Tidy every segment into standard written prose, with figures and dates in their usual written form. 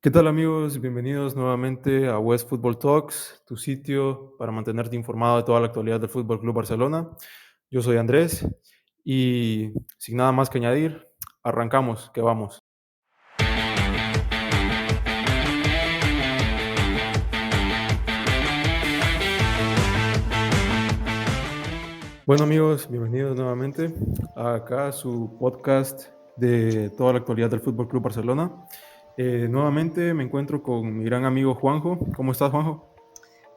¿Qué tal amigos? Bienvenidos nuevamente a West Football Talks, tu sitio para mantenerte informado de toda la actualidad del Fútbol Club Barcelona. Yo soy Andrés y sin nada más que añadir, arrancamos, que vamos. Bueno amigos, bienvenidos nuevamente a acá a su podcast de toda la actualidad del Fútbol Club Barcelona. Nuevamente me encuentro con mi gran amigo Juanjo. ¿Cómo estás, Juanjo?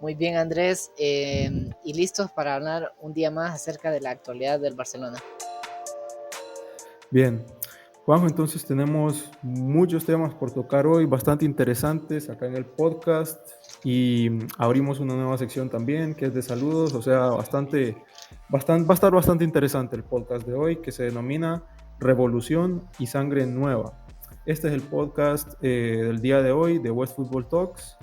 Muy bien, Andrés, y listos para hablar un día más acerca de la actualidad del Barcelona. Bien, Juanjo, entonces tenemos muchos temas por tocar hoy, bastante interesantes acá en el podcast y abrimos una nueva sección también que es de saludos, o sea, va a estar bastante interesante el podcast de hoy que se denomina Revolución y Sangre Nueva. Este es el podcast del día de hoy de West Football Talks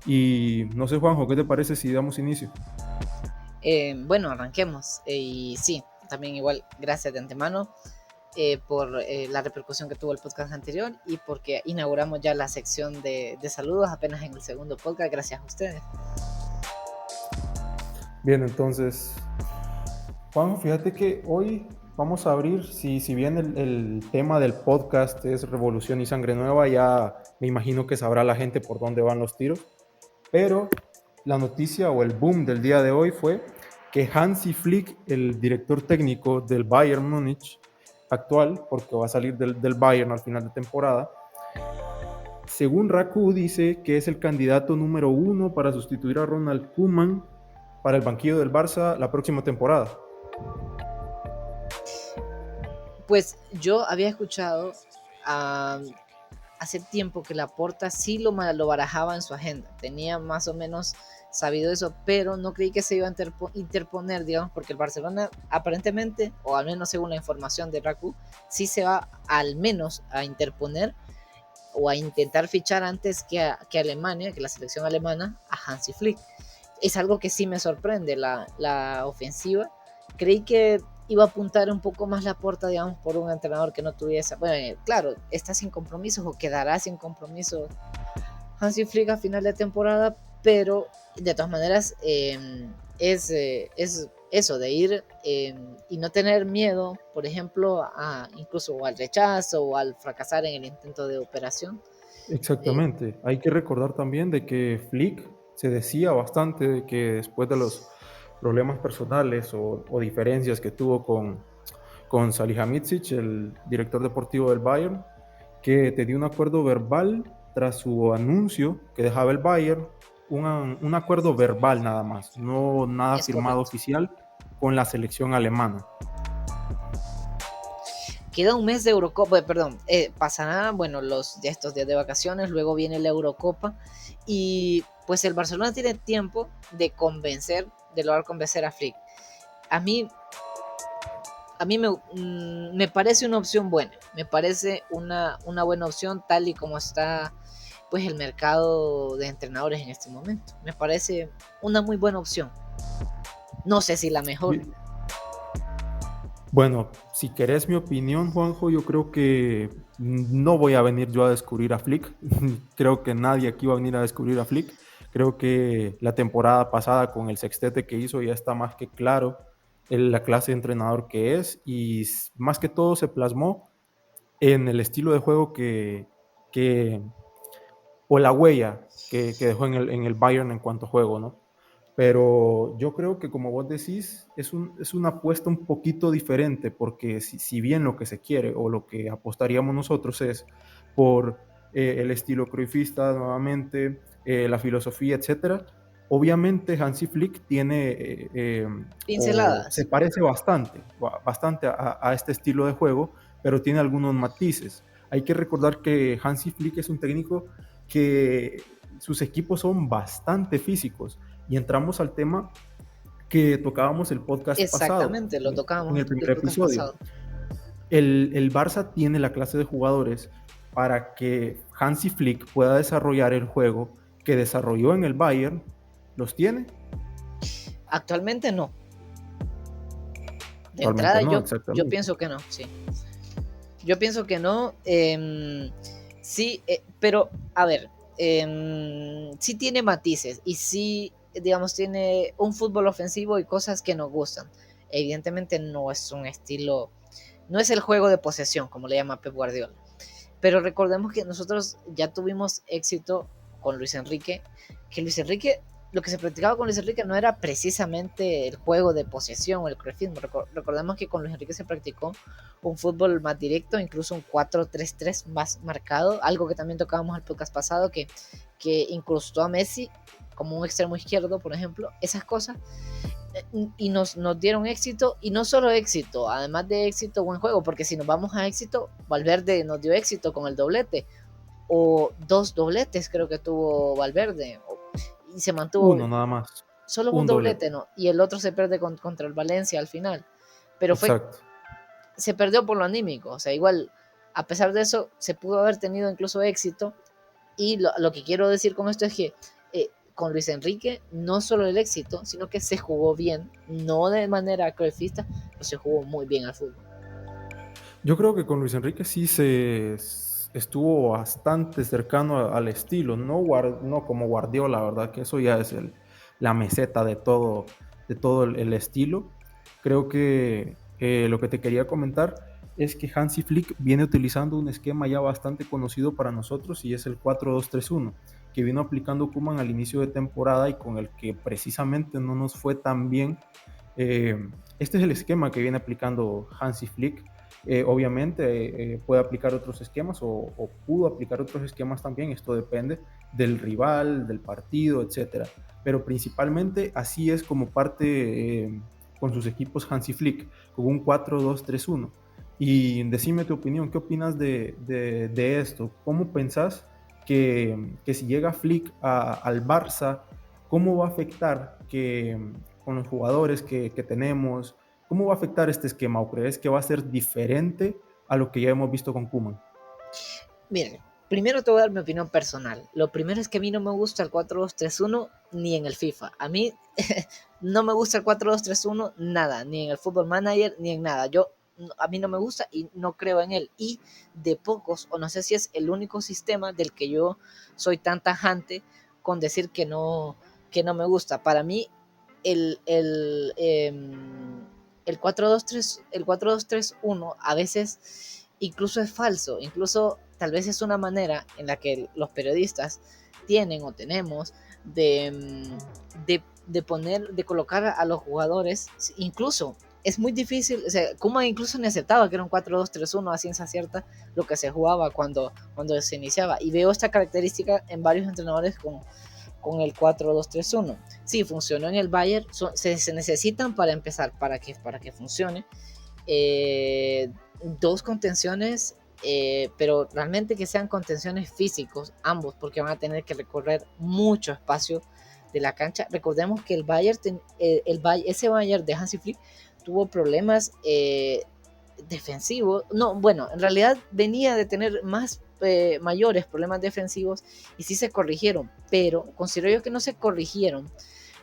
y no sé, Juanjo, ¿qué te parece si damos inicio? Bueno, arranquemos. Y sí, también igual, gracias de antemano por la repercusión que tuvo el podcast anterior y porque inauguramos ya la sección de saludos apenas en el segundo podcast, gracias a ustedes. Bien, entonces Juan, fíjate que hoy vamos a abrir, si bien el tema del podcast es Revolución y Sangre Nueva, ya me imagino que sabrá la gente por dónde van los tiros, pero la noticia o el boom del día de hoy fue que Hansi Flick, el director técnico del Bayern Múnich actual, porque va a salir del Bayern al final de temporada, según Raku dice que es el candidato número uno para sustituir a Ronald Koeman para el banquillo del Barça la próxima temporada. Pues yo había escuchado hace tiempo que Laporta sí lo barajaba en su agenda, tenía más o menos sabido eso, pero no creí que se iba a interponer, digamos, porque el Barcelona aparentemente, o al menos según la información de Raku, sí se va al menos a interponer o a intentar fichar antes que Alemania, que la selección alemana, a Hansi Flick. Es algo que sí me sorprende, la ofensiva. Creí que iba a apuntar un poco más la puerta, digamos, por un entrenador que no tuviese. Bueno, claro, está sin compromisos o quedará sin compromisos Hansi Flick a final de temporada, pero de todas maneras es eso de ir y no tener miedo, por ejemplo, incluso al rechazo o al fracasar en el intento de operación. Eh, Exactamente. Hay que recordar también de que Flick se decía bastante de que después de los problemas personales o diferencias que tuvo con Salihamidzic, el director deportivo del Bayern, que tenía un acuerdo verbal tras su anuncio que dejaba el Bayern, un acuerdo verbal nada más, no nada es firmado correcto. oficial con la selección alemana. Queda un mes de Eurocopa, perdón, pasará, bueno, ya estos días de vacaciones, luego viene la Eurocopa y pues el Barcelona tiene tiempo de lograr convencer a Flick. A mí, me parece una opción buena, me parece una buena opción tal y como está pues el mercado de entrenadores en este momento. Me parece una muy buena opción. No sé si la mejor. Bueno, si querés mi opinión, Juanjo, yo creo que no voy a venir yo a descubrir a Flick. Creo que nadie aquí va a venir a descubrir a Flick. Creo que la temporada pasada con el sextete que hizo ya está más que claro la clase de entrenador que es y más que todo se plasmó en el estilo de juego que o la huella que dejó en el Bayern en cuanto a juego, ¿no? Pero yo creo que, como vos decís, es una apuesta un poquito diferente, porque si bien lo que se quiere o lo que apostaríamos nosotros es por el estilo cruyffista nuevamente, la filosofía, etcétera, obviamente Hansi Flick tiene o se Pinceladas. parece bastante a este estilo de juego, pero tiene algunos matices. Hay que recordar que Hansi Flick es un técnico que sus equipos son bastante físicos y entramos al tema que tocábamos el podcast pasado, Exactamente, lo en tocábamos el primer el podcast episodio. pasado. El Barça tiene la clase de jugadores para que Hansi Flick pueda desarrollar el juego que desarrolló en el Bayern. ¿Los tiene? Actualmente no. De Actualmente entrada no, yo exactamente. pienso que no, sí. Yo pienso que no. Sí, pero a ver, sí tiene matices y sí, digamos, tiene un fútbol ofensivo y cosas que nos gustan. Evidentemente no es un estilo, no es el juego de posesión, como le llama Pep Guardiola. Pero recordemos que nosotros ya tuvimos éxito con Luis Enrique, que Luis Enrique, lo que se practicaba con Luis Enrique no era precisamente el juego de posesión o el crefismo. Recordemos que con Luis Enrique se practicó un fútbol más directo, incluso un 4-3-3 más marcado, algo que también tocábamos el podcast pasado, que incrustó a Messi como un extremo izquierdo, por ejemplo, esas cosas y nos dieron éxito, y no solo éxito, además de éxito, buen juego, porque si nos vamos a éxito, Valverde nos dio éxito con el doblete, o dos dobletes creo que tuvo Valverde, y se mantuvo Uno nada más, solo un un doblete. doblete, ¿no? Y el otro se pierde contra el Valencia al final, pero Exacto. se perdió por lo anímico, o sea, igual, a pesar de eso, se pudo haber tenido incluso éxito, y lo que quiero decir con esto es que con Luis Enrique no solo el éxito, sino que se jugó bien, no de manera crefista, pero se jugó muy bien al fútbol. Yo creo que con Luis Enrique sí estuvo bastante cercano al estilo, no como Guardiola, la verdad que eso ya es la meseta de todo el estilo. Creo que lo que te quería comentar es que Hansi Flick viene utilizando un esquema ya bastante conocido para nosotros y es el 4-2-3-1, que vino aplicando Koeman al inicio de temporada y con el que precisamente no nos fue tan bien. Eh, este es el esquema que viene aplicando Hansi Flick. Obviamente puede aplicar otros esquemas o pudo aplicar otros esquemas también, esto depende del rival, del partido, etcétera. Pero principalmente así es como parte con sus equipos Hansi Flick, con un 4-2-3-1. Y decime tu opinión, ¿qué opinas de esto? ¿Cómo pensás que si llega Flick al Barça, cómo va a afectar con los jugadores que tenemos? ¿Cómo va a afectar este esquema o crees que va a ser diferente a lo que ya hemos visto con Koeman? Miren, primero te voy a dar mi opinión personal. Lo primero es que a mí no me gusta el 4-2-3-1 ni en el FIFA. A mí no me gusta el 4-2-3-1 nada, ni en el Football Manager, ni en nada. A mí no me gusta y no creo en él. Y de pocos, o no sé si es el único sistema del que yo soy tan tajante con decir que no me gusta. Para mí, el, el, eh, el 4-2-3, el 4-2-3-1 a veces incluso es falso, incluso tal vez es una manera en la que los periodistas tienen o tenemos de poner, de colocar a los jugadores, incluso es muy difícil, o sea, Kuma incluso ni aceptaba que era un 4-2-3-1 a ciencia cierta lo que se jugaba cuando se iniciaba, y veo esta característica en varios entrenadores con el 4-2-3-1. Sí, funcionó en el Bayern, se necesitan para empezar, para que funcione, dos contenciones, pero realmente que sean contenciones físicos, ambos, porque van a tener que recorrer mucho espacio de la cancha. Recordemos que el Bayern, ese Bayern de Hansi Flick tuvo problemas defensivos. No, bueno, en realidad venía de tener mayores problemas defensivos y sí se corrigieron, pero considero yo que no se corrigieron.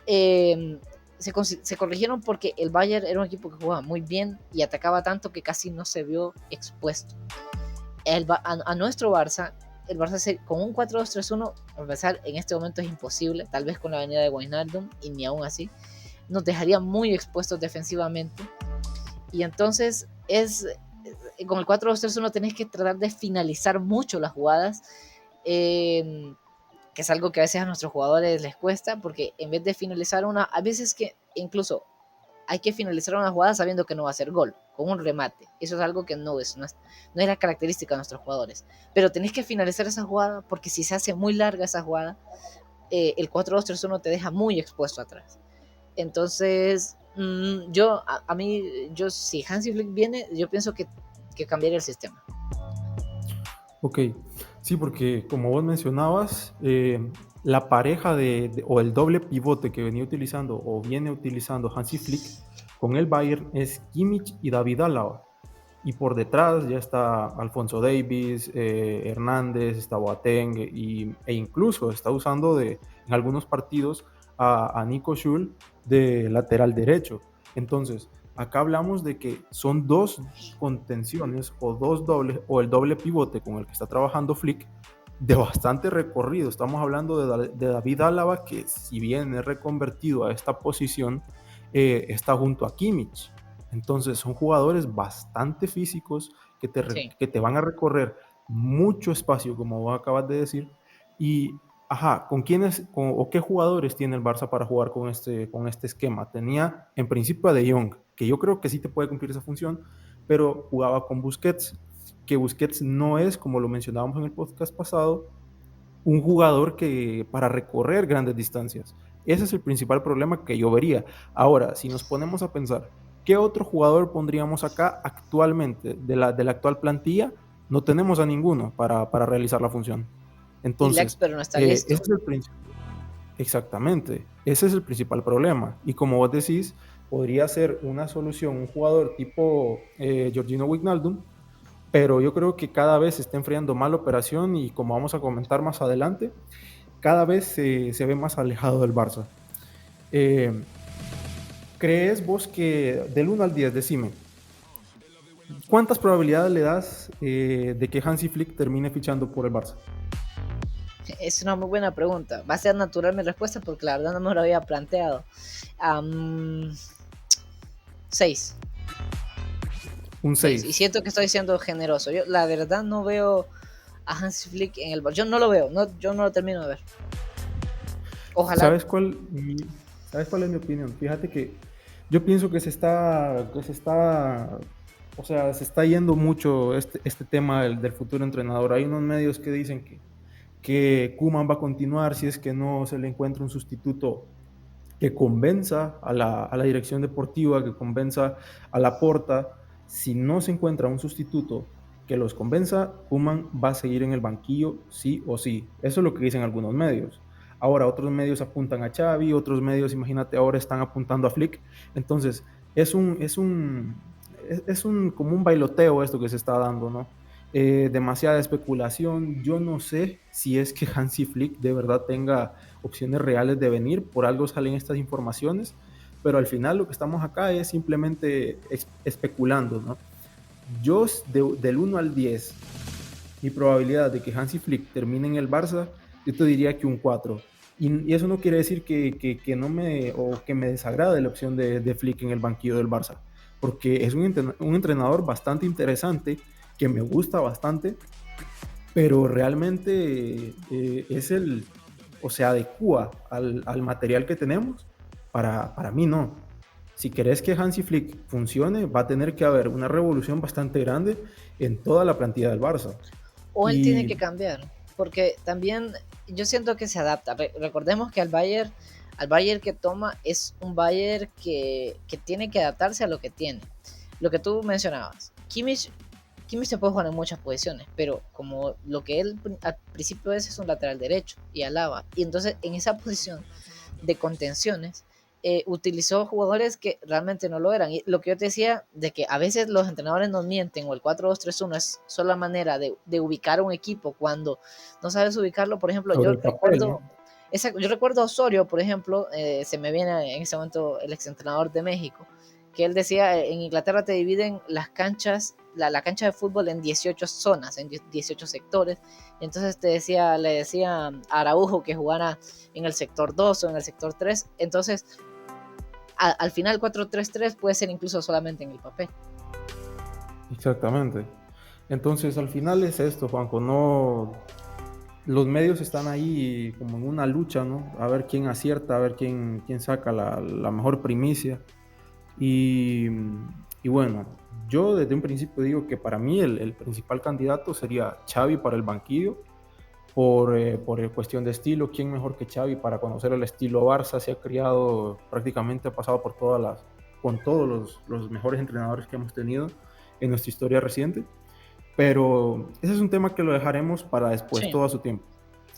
Eh, se corrigieron porque el Bayern era un equipo que jugaba muy bien y atacaba tanto que casi no se vio expuesto. A nuestro Barça, el Barça con un 4-2-3-1, a empezar, en este momento es imposible, tal vez con la venida de Wijnaldum, y ni aún así, nos dejaría muy expuestos defensivamente. Y entonces con el 4-2-3-1 tenés que tratar de finalizar mucho las jugadas. Que es algo que a veces a nuestros jugadores les cuesta, porque en vez de finalizar a veces que incluso hay que finalizar una jugada sabiendo que no va a ser gol, con un remate. Eso es algo que no es la característica de nuestros jugadores. Pero tenés que finalizar esa jugada porque si se hace muy larga esa jugada, el 4-2-3-1 te deja muy expuesto atrás. Entonces, si Hansi Flick viene, yo pienso que cambiaría el sistema. Ok, sí, porque como vos mencionabas, la pareja o el doble pivote que venía utilizando o viene utilizando Hansi Flick con el Bayern es Kimmich y David Alaba. Y por detrás ya está Alfonso Davies, Hernández, está Boateng e incluso está usando en algunos partidos a Nico Schul de lateral derecho. Entonces, Acá hablamos de que son dos contenciones o dos dobles o el doble pivote con el que está trabajando Flick de bastante recorrido. Estamos hablando de David Álava, que si bien es reconvertido a esta posición, está junto a Kimmich. Entonces son jugadores bastante físicos Sí. que te van a recorrer mucho espacio, como vos acabas de decir. Y, ajá, o qué jugadores tiene el Barça para jugar con este esquema? Tenía en principio a De Jong, que yo creo que sí te puede cumplir esa función, pero jugaba con Busquets, que Busquets no es, como lo mencionábamos en el podcast pasado, un jugador que para recorrer grandes distancias. Ese es el principal problema que yo vería. Ahora, si nos ponemos a pensar, ¿qué otro jugador pondríamos acá actualmente de la actual plantilla? No tenemos a ninguno para realizar la función. Y Lex, Entonces, pero no está ese listo. es el principal. Exactamente, ese es el principal problema. Y como vos decís, podría ser una solución un jugador tipo Georgino Wijnaldum, pero yo creo que cada vez se está enfriando más la operación y como vamos a comentar más adelante, cada vez se ve más alejado del Barça. Eh, ¿Crees vos que del 1 al 10, decime, cuántas probabilidades le das de que Hansi Flick termine fichando por el Barça? Es una muy buena pregunta. Va a ser natural mi respuesta porque la verdad no me lo había planteado. 6. Un 6. Y 6. siento que estoy siendo generoso. Yo la verdad no veo a Hansi Flick en el Barça. Yo no lo veo. No, yo no lo termino de ver. Ojalá. ¿Sabes cuál, ¿Sabes cuál es mi opinión? Fíjate que yo pienso o sea, se está yendo mucho este tema del futuro entrenador. Hay unos medios que dicen que Koeman va a continuar si es que no se le encuentra un sustituto que convenza a la dirección deportiva, que convenza a la porta. Si no se encuentra un sustituto que los convenza, Koeman va a seguir en el banquillo sí o sí. Eso es lo que dicen algunos medios. Ahora otros medios apuntan a Xavi, otros medios, imagínate, ahora están apuntando a Flick. Entonces, es un como un bailoteo esto que se está dando, ¿no? Demasiada especulación. Yo no sé si es que Hansi Flick de verdad tenga opciones reales de venir, por algo salen estas informaciones, pero al final lo que estamos acá es simplemente especulando, ¿no? Del 1 al 10, mi probabilidad de que Hansi Flick termine en el Barça, yo te diría que un 4. Y eso no quiere decir que no me, o que me desagrade la opción de Flick en el banquillo del Barça, porque es un entrenador bastante interesante, que me gusta bastante, pero realmente o se adecua al material que tenemos. Para mí no. Si querés que Hansi Flick funcione, va a tener que haber una revolución bastante grande en toda la plantilla del Barça. O él tiene que Y cambiar. Porque también yo siento que se adapta. Recordemos que al Bayern que toma es un Bayern que tiene que adaptarse a lo que tiene. Lo que tú mencionabas. Kimmich se puede jugar en muchas posiciones, pero como lo que él al principio es un lateral derecho y alaba. Y entonces en esa posición de contenciones utilizó jugadores que realmente no lo eran. Y lo que yo te decía, de que a veces los entrenadores nos mienten o el 4-2-3-1 es solo la manera de ubicar un equipo cuando no sabes ubicarlo. Por ejemplo, sobre el papel, ¿no? yo recuerdo a Osorio, por ejemplo, se me viene en ese momento el exentrenador de México, que él decía, en Inglaterra te dividen las canchas, la cancha de fútbol en 18 zonas, en 18 sectores. Entonces le decía a Araujo que jugara en el sector 2 o en el sector 3. Entonces, al final 4-3-3 puede ser incluso solamente en el papel. Exactamente. Entonces, al final es esto, Juanjo, no, los medios están ahí como en una lucha, ¿no? A ver quién acierta, a ver quién saca la mejor primicia. Y, y bueno, yo desde un principio digo que para mí el principal candidato sería Xavi para el banquillo, por cuestión de estilo. ¿Quién mejor que Xavi para conocer el estilo Barça? Se ha criado, prácticamente ha pasado por con todos los mejores entrenadores que hemos tenido en nuestra historia reciente. Pero ese es un tema que lo dejaremos para después, Sí. todo a su tiempo.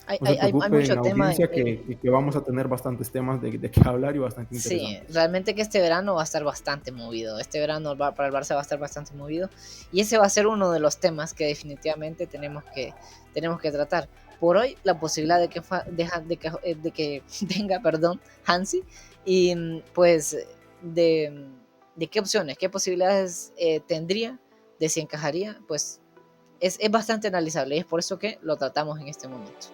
Hay, No se hay, hay preocupen, mucho tema audiencia, que vamos a tener bastantes temas de qué hablar y bastante sí, interesantes. realmente que este verano va a estar bastante movido. Este verano para el Barça va a estar bastante movido. Y ese va a ser uno de los temas que definitivamente tenemos que tratar. Por hoy, la posibilidad de que venga, perdón, Hansi. Y pues de, de qué opciones, qué posibilidades tendría, de si encajaría, pues es bastante analizable y es por eso que lo tratamos en este momento.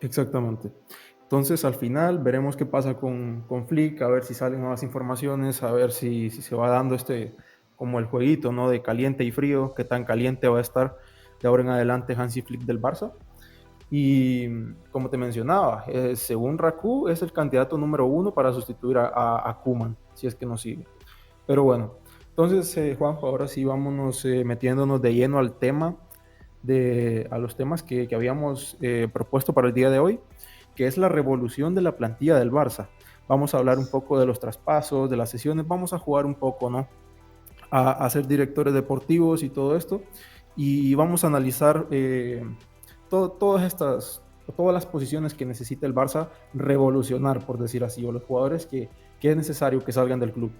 Exactamente. Entonces, al final veremos qué pasa con Flick, a ver si salen nuevas informaciones, a ver si se va dando como el jueguito, ¿no? De caliente y frío, qué tan caliente va a estar de ahora en adelante Hansi Flick del Barça. Y como te mencionaba, según Raku, es el candidato número 1 para sustituir a Koeman, si es que no sigue. Pero bueno, entonces, Juanjo, ahora sí vámonos metiéndonos de lleno al tema, a los temas que habíamos propuesto para el día de hoy, que es la revolución de la plantilla del Barça. Vamos a hablar un poco de los traspasos, de las sesiones, vamos a jugar un poco, ¿no? A ser directores deportivos y todo esto. Y vamos a analizar todas las posiciones que necesita el Barça revolucionar, por decir así, o los jugadores que es necesario que salgan del club.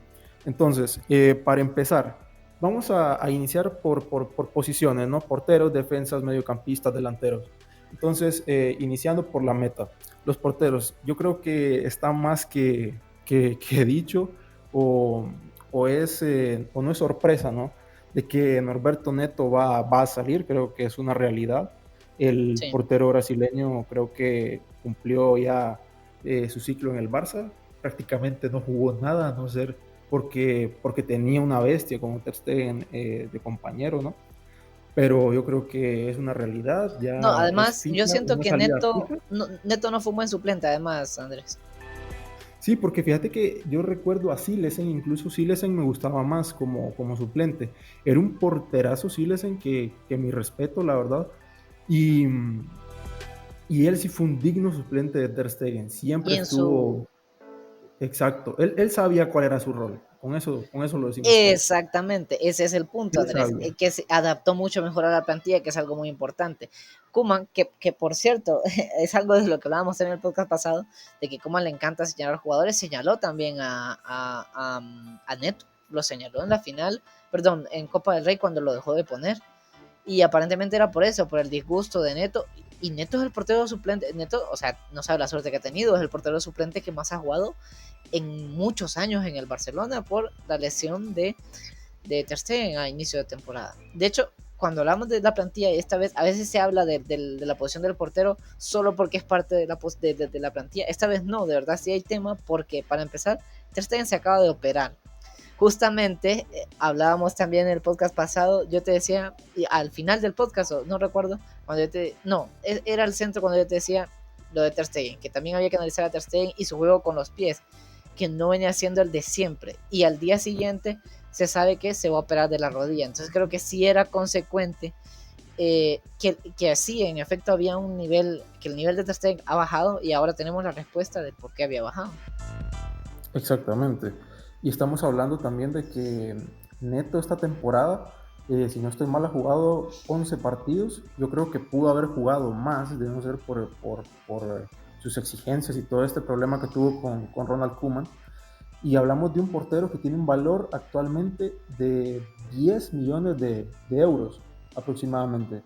Entonces, para empezar, vamos a iniciar por posiciones, ¿no? Porteros, defensas, mediocampistas, delanteros. Entonces, iniciando por la meta. Los porteros, yo creo que está más que dicho o, o no es sorpresa, ¿no? De que Norberto Neto va a salir, creo que es una realidad. El Sí. portero brasileño creo que cumplió ya su ciclo en el Barça, prácticamente no jugó nada, a no ser porque tenía una bestia como Ter Stegen de compañero, ¿no? Pero yo creo que es una realidad, No, ya es además, yo fija, siento una que salida fija. Neto no fue un buen suplente, además, Andrés. Sí, porque fíjate que yo recuerdo a Silesen, incluso Silesen me gustaba más como suplente. Era un porterazo Silesen que mi respeto, la verdad. Y, y él sí fue un digno suplente de Ter Stegen. Siempre Y en su estuvo exacto. Él sabía cuál era su rol. Con eso lo decimos todo. Exactamente, ese es el punto, Él Andrés, sabía. que se adaptó mucho mejor a la plantilla, que es algo muy importante. Koeman, que por cierto, es algo de lo que hablábamos en el podcast pasado, de que Koeman le encanta señalar jugadores, señaló también a Neto, lo señaló en la final, perdón, en Copa del Rey cuando lo dejó de poner. Y aparentemente era por eso, por el disgusto de Neto. Y Neto es el portero suplente. Neto, o sea, no sabe la suerte que ha tenido. Es el portero suplente que más ha jugado en muchos años en el Barcelona por la lesión de Ter Stegen a inicio de temporada. De hecho, cuando hablamos de la plantilla, esta vez a veces se habla de la posición del portero solo porque es parte de la plantilla. Esta vez no, de verdad sí hay tema porque, para empezar, Ter Stegen se acaba de operar. Justamente hablábamos también en el podcast pasado, yo te decía, y al final del podcast, no recuerdo, cuando era el centro cuando yo te decía lo de Ter Stegen, que también había que analizar a Ter Stegen y su juego con los pies, que no venía siendo el de siempre, y al día siguiente se sabe que se va a operar de la rodilla, entonces creo que sí era consecuente que sí, en efecto había un nivel, que el nivel de Ter Stegen ha bajado y ahora tenemos la respuesta de por qué había bajado. Exactamente. Y estamos hablando también de que Neto esta temporada, si no estoy mal, ha jugado 11 partidos. Yo creo que pudo haber jugado más, de no ser por sus exigencias y todo este problema que tuvo con Ronald Koeman. Y hablamos de un portero que tiene un valor actualmente de 10 millones de euros aproximadamente.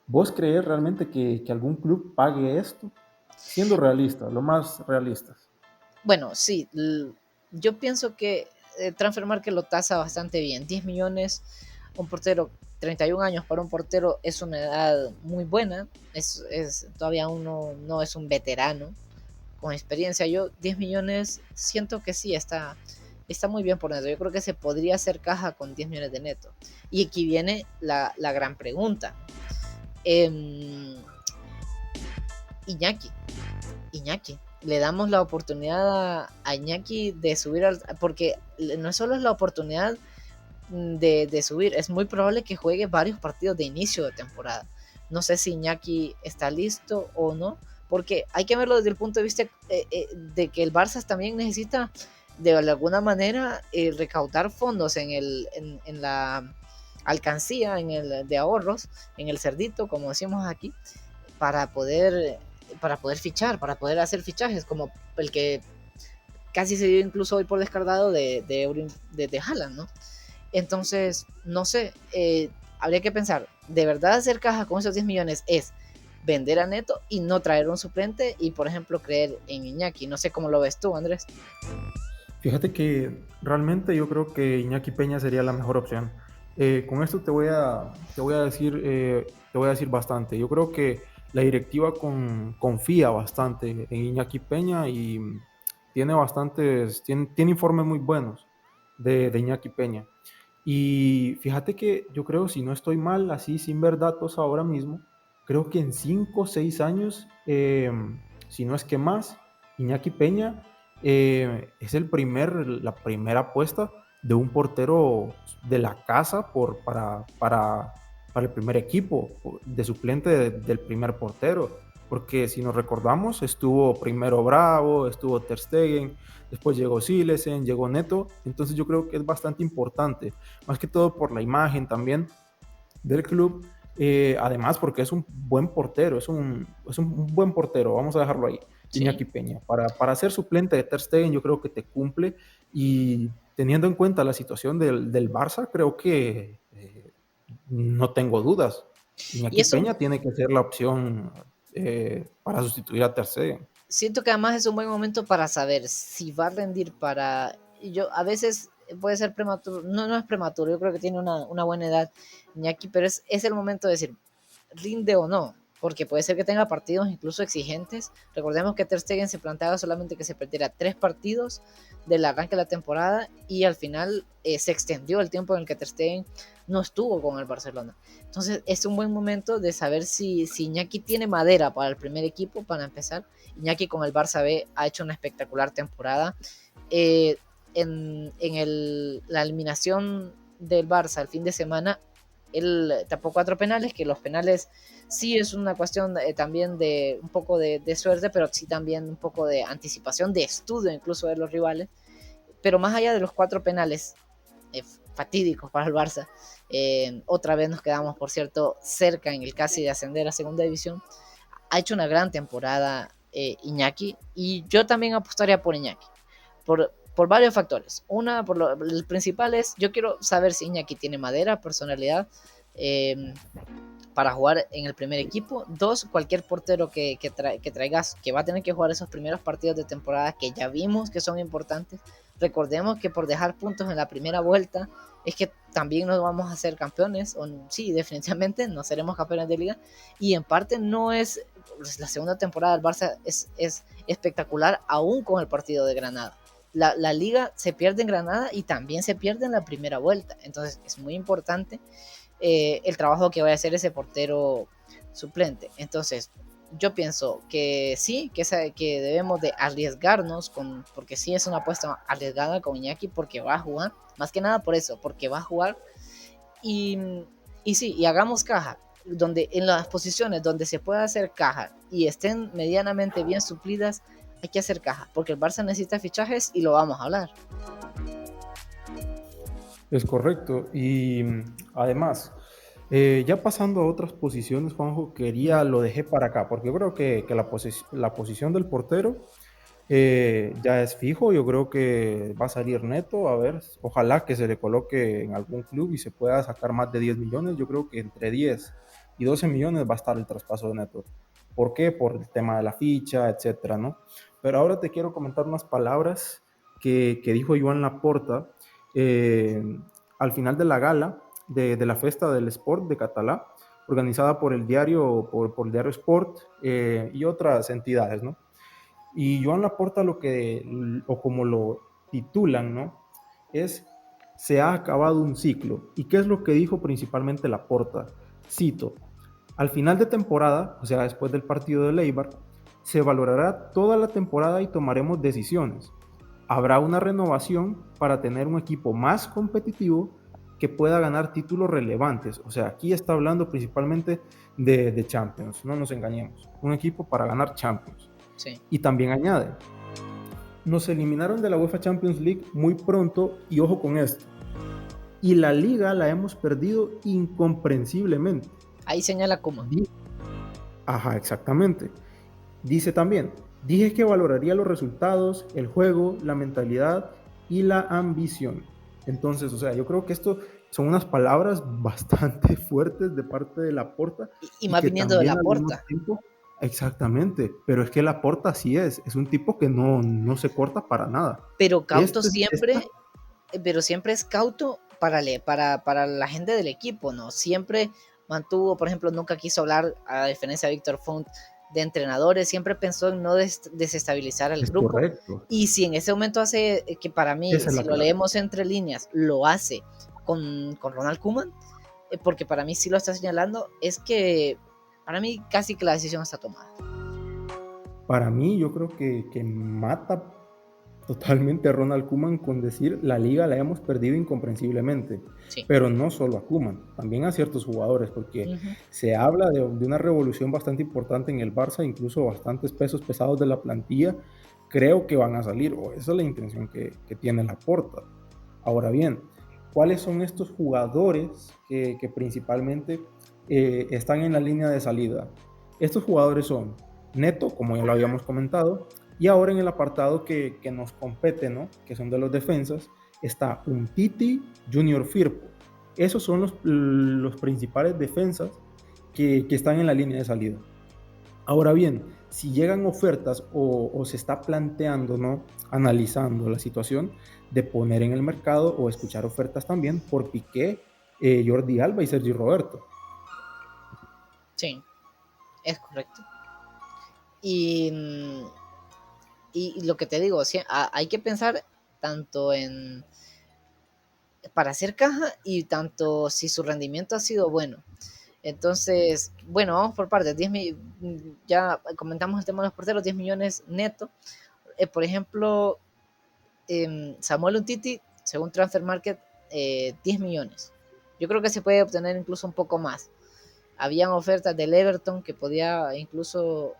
¿Vos crees realmente que algún club pague esto? Siendo realistas, lo más realistas. Bueno, sí, yo pienso que Transfer Market lo tasa bastante bien. 10 millones, un portero, 31 años para un portero es una edad muy buena. Todavía uno no es un veterano con experiencia. Yo 10 millones siento que sí, está muy bien por Neto. Yo creo que se podría hacer caja con 10 millones de Neto. Y aquí viene la gran pregunta. Iñaki, Iñaki. Le damos la oportunidad a Iñaki de subir, porque no solo es la oportunidad de subir, es muy probable que juegue varios partidos de inicio de temporada. No sé si Iñaki está listo o no, porque hay que verlo desde el punto de vista de que el Barça también necesita de alguna manera recaudar fondos en la alcancía, de ahorros, en el cerdito, como decimos aquí, para poder fichar, para poder hacer fichajes, como el que casi se dio incluso hoy por descartado de Haaland, ¿no? Entonces, no sé, habría que pensar, ¿de verdad hacer caja con esos 10 millones es vender a Neto y no traer un suplente y, por ejemplo, creer en Iñaki? No sé cómo lo ves tú, Andrés. Fíjate que realmente yo creo que Iñaki Peña sería la mejor opción. Con esto te voy a decir bastante. Yo creo que la directiva confía bastante en Iñaki Peña y tiene informes muy buenos de Iñaki Peña. Y fíjate que yo creo, si no estoy mal, así sin ver datos ahora mismo, creo que en 5 o 6 años, si no es que más, Iñaki Peña es la primera apuesta de un portero de la casa para el primer equipo, de suplente del primer portero. Porque si nos recordamos, estuvo primero Bravo, estuvo Ter Stegen, después llegó Silesen, llegó Neto. Entonces yo creo que es bastante importante, más que todo por la imagen también del club. Además, porque es un buen portero, es un buen portero, vamos a dejarlo ahí, Sí. Iñaki Peña. Para ser suplente de Ter Stegen, yo creo que te cumple. Y teniendo en cuenta la situación del Barça, creo que no tengo dudas. Y Iñaki eso Peña tiene que ser la opción para sustituir a Ter Stegen. siento que además es un buen momento para saber si va a rendir para... Yo a veces puede ser prematuro, no, no es prematuro, yo creo que tiene una buena edad Iñaki, pero es el momento de decir, rinde o no, porque puede ser que tenga partidos incluso exigentes. Recordemos que Ter Stegen se planteaba solamente que se perdiera 3 partidos del arranque de la temporada y al final se extendió el tiempo en el que Ter Stegen no estuvo con el Barcelona. Entonces es un buen momento de saber si Iñaki tiene madera para el primer equipo, para empezar. Iñaki con el Barça B ha hecho una espectacular temporada. Eh, la eliminación del Barça el fin de semana, él tapó 4 penales, que los penales sí es una cuestión también de un poco de suerte, pero sí también un poco de anticipación, de estudio incluso de los rivales. Pero más allá de los 4 penales fatídicos para el Barça, otra vez nos quedamos, por cierto, cerca en el casi de ascender a segunda división. Ha hecho una gran temporada Iñaki y yo también apostaría por Iñaki. Por varios factores. El principal es, yo quiero saber si Iñaki tiene madera, personalidad, eh, para jugar en el primer equipo. Dos, cualquier portero que traigas, que va a tener que jugar esos primeros partidos de temporada que ya vimos que son importantes. Recordemos que por dejar puntos en la primera vuelta es que también nos vamos a hacer campeones, o sí, definitivamente no seremos campeones de liga, y en parte no es, pues, la segunda temporada del Barça es espectacular aún con el partido de Granada. La liga se pierde en Granada y también se pierde en la primera vuelta, entonces es muy importante el trabajo que vaya a hacer ese portero suplente. Entonces, yo pienso que sí, que debemos de arriesgarnos, porque sí es una apuesta arriesgada con Iñaki, porque va a jugar, más que nada por eso, porque va a jugar. Y, y sí, y hagamos caja, donde en las posiciones donde se pueda hacer caja y estén medianamente bien suplidas, hay que hacer caja, porque el Barça necesita fichajes y lo vamos a hablar. Es correcto. Y además, ya pasando a otras posiciones, Juanjo, lo dejé para acá, porque yo creo que la posición del portero ya es fijo. Yo creo que va a salir Neto. A ver, ojalá que se le coloque en algún club y se pueda sacar más de 10 millones. Yo creo que entre 10 y 12 millones va a estar el traspaso de Neto. ¿Por qué? Por el tema de la ficha, etcétera, ¿no? Pero ahora te quiero comentar unas palabras que dijo Joan Laporta eh, al final de la gala de la Festa del Sport de Catalá, organizada por por el diario Sport y otras entidades, ¿no? Y Joan Laporta o como lo titulan, ¿no? Es, se ha acabado un ciclo. ¿Y qué es lo que dijo principalmente Laporta? Cito, al final de temporada, o sea, después del partido de Eibar, se valorará toda la temporada y tomaremos decisiones. Habrá una renovación para tener un equipo más competitivo que pueda ganar títulos relevantes. O sea, aquí está hablando principalmente de Champions, no nos engañemos. Un equipo para ganar Champions. Sí. Y también añade, nos eliminaron de la UEFA Champions League muy pronto y ojo con esto. Y la liga la hemos perdido incomprensiblemente. Ahí señala Kuma. Ajá, exactamente. Dice también, dije que valoraría los resultados, el juego, la mentalidad y la ambición. Entonces, o sea, yo creo que esto son unas palabras bastante fuertes de parte de Laporta Y y más que viniendo de también la al mismo porta. tiempo, exactamente, pero es que Laporta así es un tipo que no se corta para nada. Pero cauto Este, esta, siempre, pero siempre es cauto para la gente del equipo, ¿no? Siempre mantuvo, por ejemplo, nunca quiso hablar, a diferencia de Víctor Font, de entrenadores, siempre pensó en no desestabilizar al es grupo. correcto, Y si en ese momento hace, que para mí, esa es si la lo clave. leemos entre líneas, lo hace con Ronald Koeman, porque para mí sí lo está señalando, es que para mí casi que la decisión está tomada. Para mí, yo creo que mata totalmente a Ronald Koeman con decir la liga la hemos perdido incomprensiblemente. Sí. Pero no solo a Koeman, también a ciertos jugadores, porque Ujú. se habla de una revolución bastante importante en el Barça, incluso bastantes pesos pesados de la plantilla creo que van a salir, o esa es la intención que tiene Laporta. Ahora bien, ¿cuáles son estos jugadores que principalmente están en la línea de salida? Estos jugadores son Neto, como ya lo habíamos comentado, y ahora en el apartado que nos compete, ¿no? Que son de los defensas, está Umtiti, Junior Firpo. Esos son los principales defensas que están en la línea de salida. Ahora bien, si llegan ofertas o se está planteando, ¿no? Analizando la situación de poner en el mercado o escuchar ofertas también por Piqué, Jordi Alba y Sergi Roberto. Sí, es correcto. Y, y lo que te digo, sí, hay que pensar tanto en para hacer caja y tanto si su rendimiento ha sido bueno. Entonces, bueno, vamos por partes. Ya comentamos el tema de los porteros, 10 millones neto. Por ejemplo, Samuel Untiti, según Transfer Market, 10 millones. Yo creo que se puede obtener incluso un poco más. Habían ofertas del Everton que podía incluso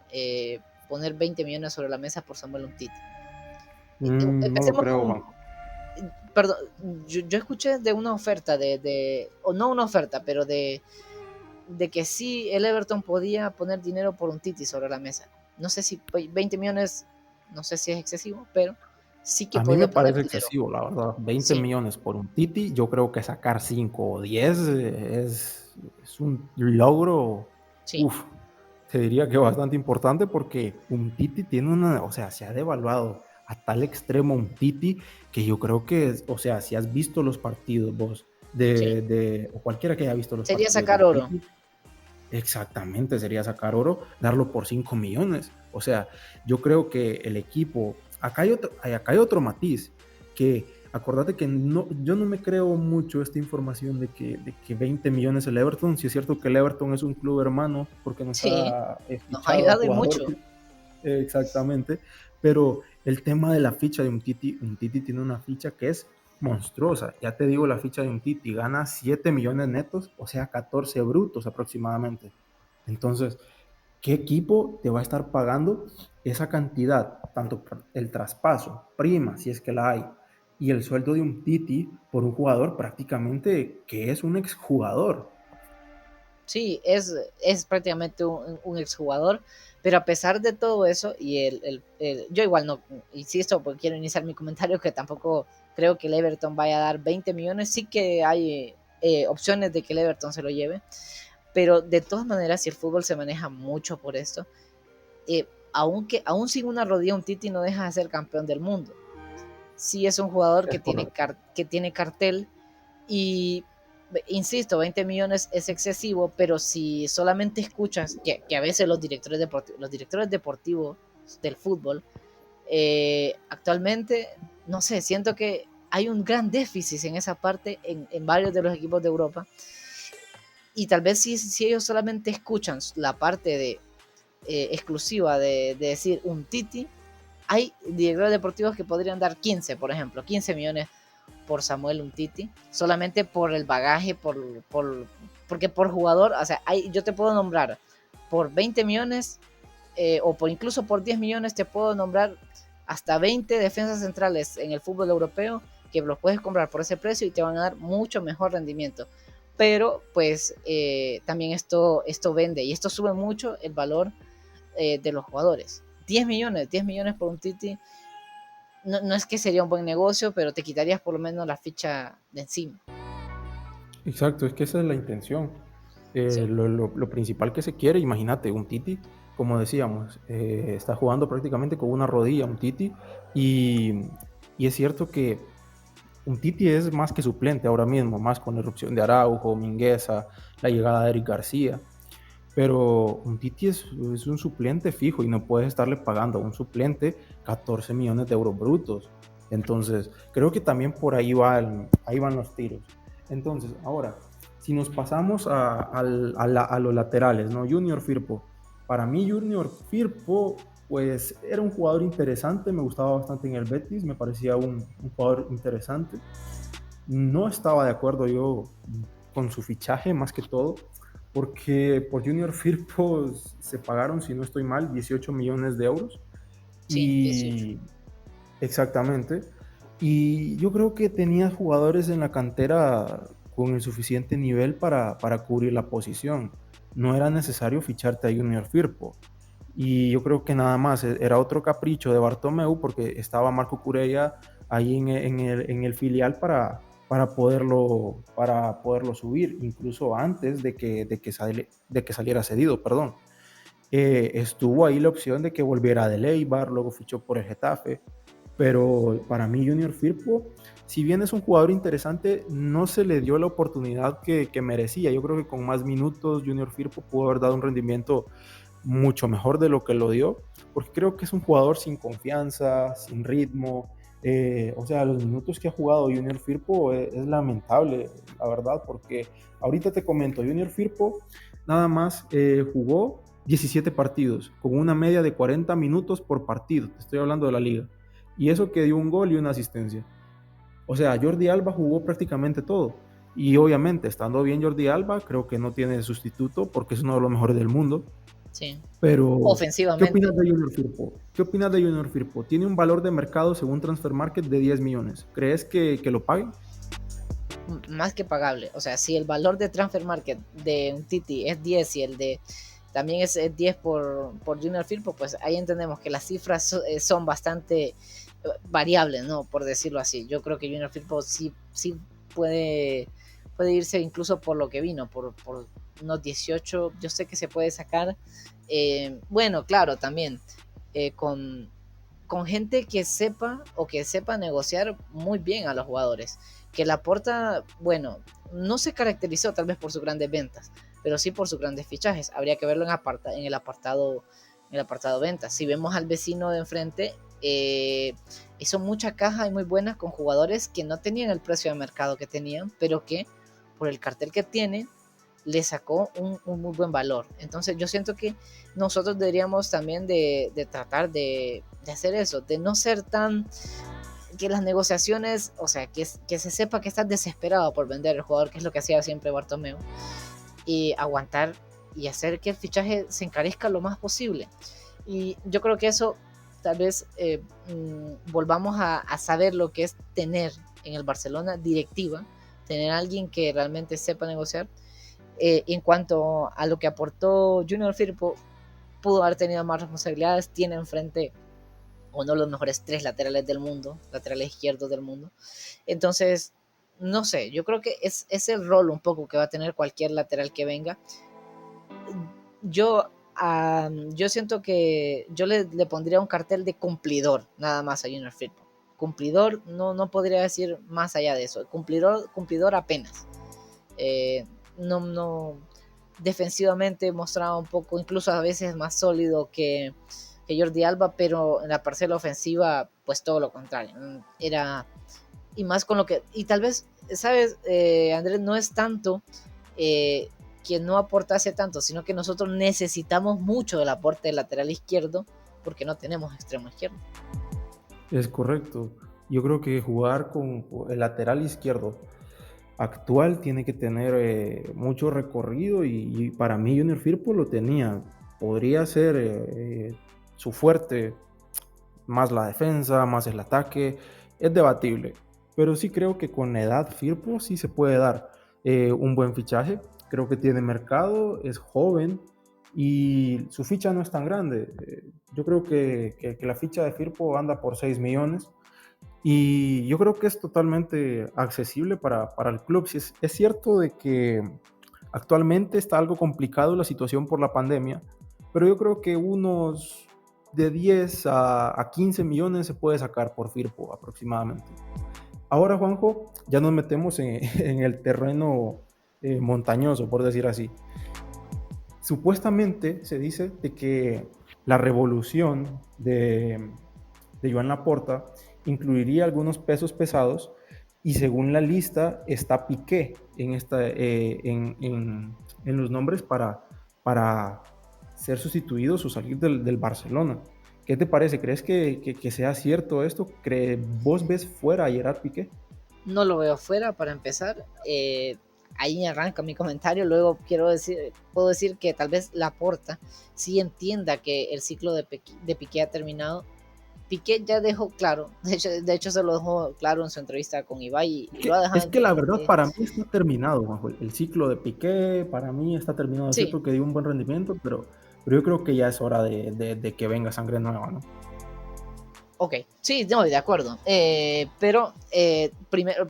poner 20 millones sobre la mesa por Samuel Untiti. No lo Empecemos creo, con, Juanjo. perdón, yo escuché de una oferta o no una oferta, pero de que sí el Everton podía poner dinero por un Titi sobre la mesa. No sé si 20 millones, no sé si es excesivo, pero sí que A mí me podía poner parece dinero. excesivo, la verdad. 20 Sí, millones por un Titi, yo creo que sacar 5 o 10 es un logro, sí. uff, te diría que bastante importante porque un Titi tiene una, o sea, se ha devaluado a tal extremo un Titi que yo creo que, o sea, si has visto los partidos vos Sí. o cualquiera que haya visto los Sería partidos de sacar un oro. Titi, exactamente, sería sacar oro, darlo por 5 millones. O sea, yo creo que el equipo, acá hay otro matiz, que acordate que no, yo no me creo mucho esta información de que 20 millones el Everton, si es cierto que el Everton es un club hermano, porque nos Sí, ha nos ha fichado a ayudado y jugadores, mucho. exactamente, pero el tema de la ficha de un Titi tiene una ficha que es monstruosa. Ya te digo, la ficha de un Titi gana 7 millones netos, o sea, 14 brutos aproximadamente. Entonces, ¿qué equipo te va a estar pagando esa cantidad? Tanto por el traspaso, prima, si es que la hay, y el sueldo de un Titi por un jugador prácticamente que es un exjugador. Sí, es prácticamente un exjugador, pero a pesar de todo eso, y yo igual no, insisto, porque quiero iniciar mi comentario, que tampoco creo que el Everton vaya a dar 20 millones, sí que hay opciones de que el Everton se lo lleve, pero de todas maneras, si el fútbol se maneja mucho por esto, aún sin una rodilla, un Titi no deja de ser campeón del mundo. Sí es un jugador Es correcto. que tiene cartel y insisto, 20 millones es excesivo, pero si solamente escuchas que a veces los directores deportivos del fútbol, actualmente, no sé, siento que hay un gran déficit en esa parte en varios de los equipos de Europa. Y tal vez si ellos solamente escuchan la parte exclusiva de decir un Titi, hay directores deportivos que podrían dar 15, por ejemplo, 15 millones por Samuel Umtiti, solamente por el bagaje, porque por jugador, o sea, yo te puedo nombrar por 20 millones o por incluso por 10 millones te puedo nombrar hasta 20 defensas centrales en el fútbol europeo que los puedes comprar por ese precio y te van a dar mucho mejor rendimiento. Pero pues también esto vende y esto sube mucho el valor de los jugadores. 10 millones por un Titi no es que sería un buen negocio, pero te quitarías por lo menos la ficha de encima. Exacto, es que esa es la intención. Sí, Lo principal que se quiere, imagínate, un Titi. como decíamos, está jugando prácticamente con una rodilla, un Titi, y, y es cierto que un Titi es más que suplente ahora mismo, más con la irrupción de Araujo, Mingueza, la llegada de Eric García. Pero un Titi es un suplente fijo y no puedes estarle pagando a un suplente 14 millones de euros brutos. Entonces, creo que también por ahí van los tiros. Entonces, ahora, si nos pasamos a los laterales, ¿no? Junior Firpo. Para mí, Junior Firpo, pues era un jugador interesante, me gustaba bastante en el Betis, me parecía un jugador interesante. No estaba de acuerdo yo con su fichaje más que todo, porque por Junior Firpo se pagaron, si no estoy mal, 18 millones de euros. Sí, 18. Y exactamente. Y yo creo que tenía jugadores en la cantera con el suficiente nivel para cubrir la posición. No era necesario ficharte a Junior Firpo. Y yo creo que nada más era otro capricho de Bartomeu porque estaba Marco Curella ahí en el filial para poderlo subir, incluso antes de que saliera cedido, perdón. Estuvo ahí la opción de que volviera de Eibar, luego fichó por el Getafe, pero para mí Junior Firpo, si bien es un jugador interesante, no se le dio la oportunidad que merecía. Yo creo que con más minutos Junior Firpo pudo haber dado un rendimiento mucho mejor de lo que lo dio, porque creo que es un jugador sin confianza, sin ritmo. O sea, los minutos que ha jugado Junior Firpo es lamentable, la verdad, porque ahorita te comento, Junior Firpo nada más jugó 17 partidos, con una media de 40 minutos por partido, te estoy hablando de la liga, y eso que dio un gol y una asistencia. O sea, Jordi Alba jugó prácticamente todo, y obviamente, estando bien Jordi Alba, creo que no tiene sustituto, porque es uno de los mejores del mundo. Sí. Pero, ¿qué Ofensivamente, opinas de Junior Firpo? ¿Qué opinas de Junior Firpo? Tiene un valor de mercado según Transfer Market de 10 millones. ¿Crees que lo paguen? más que pagable. O sea, si el valor de transfer market de un Titi es 10 y el de también es 10 por Junior Firpo, pues ahí entendemos que las cifras son bastante variables, ¿no? Por decirlo así. Yo creo que Junior Firpo sí puede irse incluso por lo que vino, por unos 18. Yo sé que se puede sacar. Bueno, claro, también con gente que sepa negociar muy bien a los jugadores. Que Laporta, bueno, no se caracterizó tal vez por sus grandes ventas, pero sí por sus grandes fichajes. Habría que verlo en el apartado ventas. Si vemos al vecino de enfrente, hizo mucha caja y muy buenas con jugadores que no tenían el precio de mercado que tenían, pero que por el cartel que tiene le sacó un muy buen valor. Entonces yo siento que nosotros deberíamos también de tratar de hacer eso, de no ser tan que las negociaciones, o sea, que se sepa que estás desesperado por vender el jugador, que es lo que hacía siempre Bartomeu, y aguantar y hacer que el fichaje se encarezca lo más posible. Y yo creo que eso tal vez volvamos a saber lo que es tener en el Barcelona directiva, tener a alguien que realmente sepa negociar. En cuanto a lo que aportó Junior Firpo, pudo haber tenido más responsabilidades, tiene enfrente uno de los mejores tres laterales del mundo, laterales izquierdos del mundo. Entonces, no sé, yo creo que es el rol un poco que va a tener cualquier lateral que venga. Yo siento que yo le pondría un cartel de cumplidor nada más a Junior Firpo. Cumplidor, no podría decir más allá de eso. Cumplidor apenas. No, defensivamente mostraba un poco, incluso a veces más sólido que Jordi Alba, pero en la parcela ofensiva, pues todo lo contrario. Era, y más con lo que, y tal vez, ¿sabes, Andrés? No es tanto que no aportase tanto, sino que nosotros necesitamos mucho del aporte del lateral izquierdo porque no tenemos extremo izquierdo. Es correcto. Yo creo que jugar con el lateral izquierdo actual tiene que tener mucho recorrido y para mí Junior Firpo lo tenía. Podría ser su fuerte, más la defensa, más el ataque, es debatible. Pero sí creo que con la edad Firpo sí se puede dar un buen fichaje. Creo que tiene mercado, es joven y su ficha no es tan grande. Yo creo que la ficha de Firpo anda por 6 millones y yo creo que es totalmente accesible para el club. Sí, es cierto de que actualmente está algo complicado la situación por la pandemia, pero yo creo que unos de 10 a 15 millones se puede sacar por Firpo aproximadamente. Ahora, Juanjo, ya nos metemos en el terreno montañoso, por decir así. Supuestamente se dice de que la revolución de Joan Laporta incluiría algunos pesos pesados y según la lista está Piqué en los nombres para ser sustituidos o salir del Barcelona. ¿Qué te parece? ¿Crees que sea cierto esto? ¿Vos ves fuera a Gerard Piqué? No lo veo fuera para empezar. Ahí arranca mi comentario. Luego puedo decir que tal vez Laporta sí entienda que el ciclo de Piqué ha terminado. Piqué ya dejó claro, de hecho se lo dejó claro en su entrevista con Ibai y lo ha dejado Es que la verdad entender. para mí está terminado, Juanjo. El ciclo de Piqué para mí está terminado. Es Sí, cierto que dio un buen rendimiento, pero yo creo que ya es hora de que venga sangre nueva, ¿no? ok, sí, no, de acuerdo. Pero primero,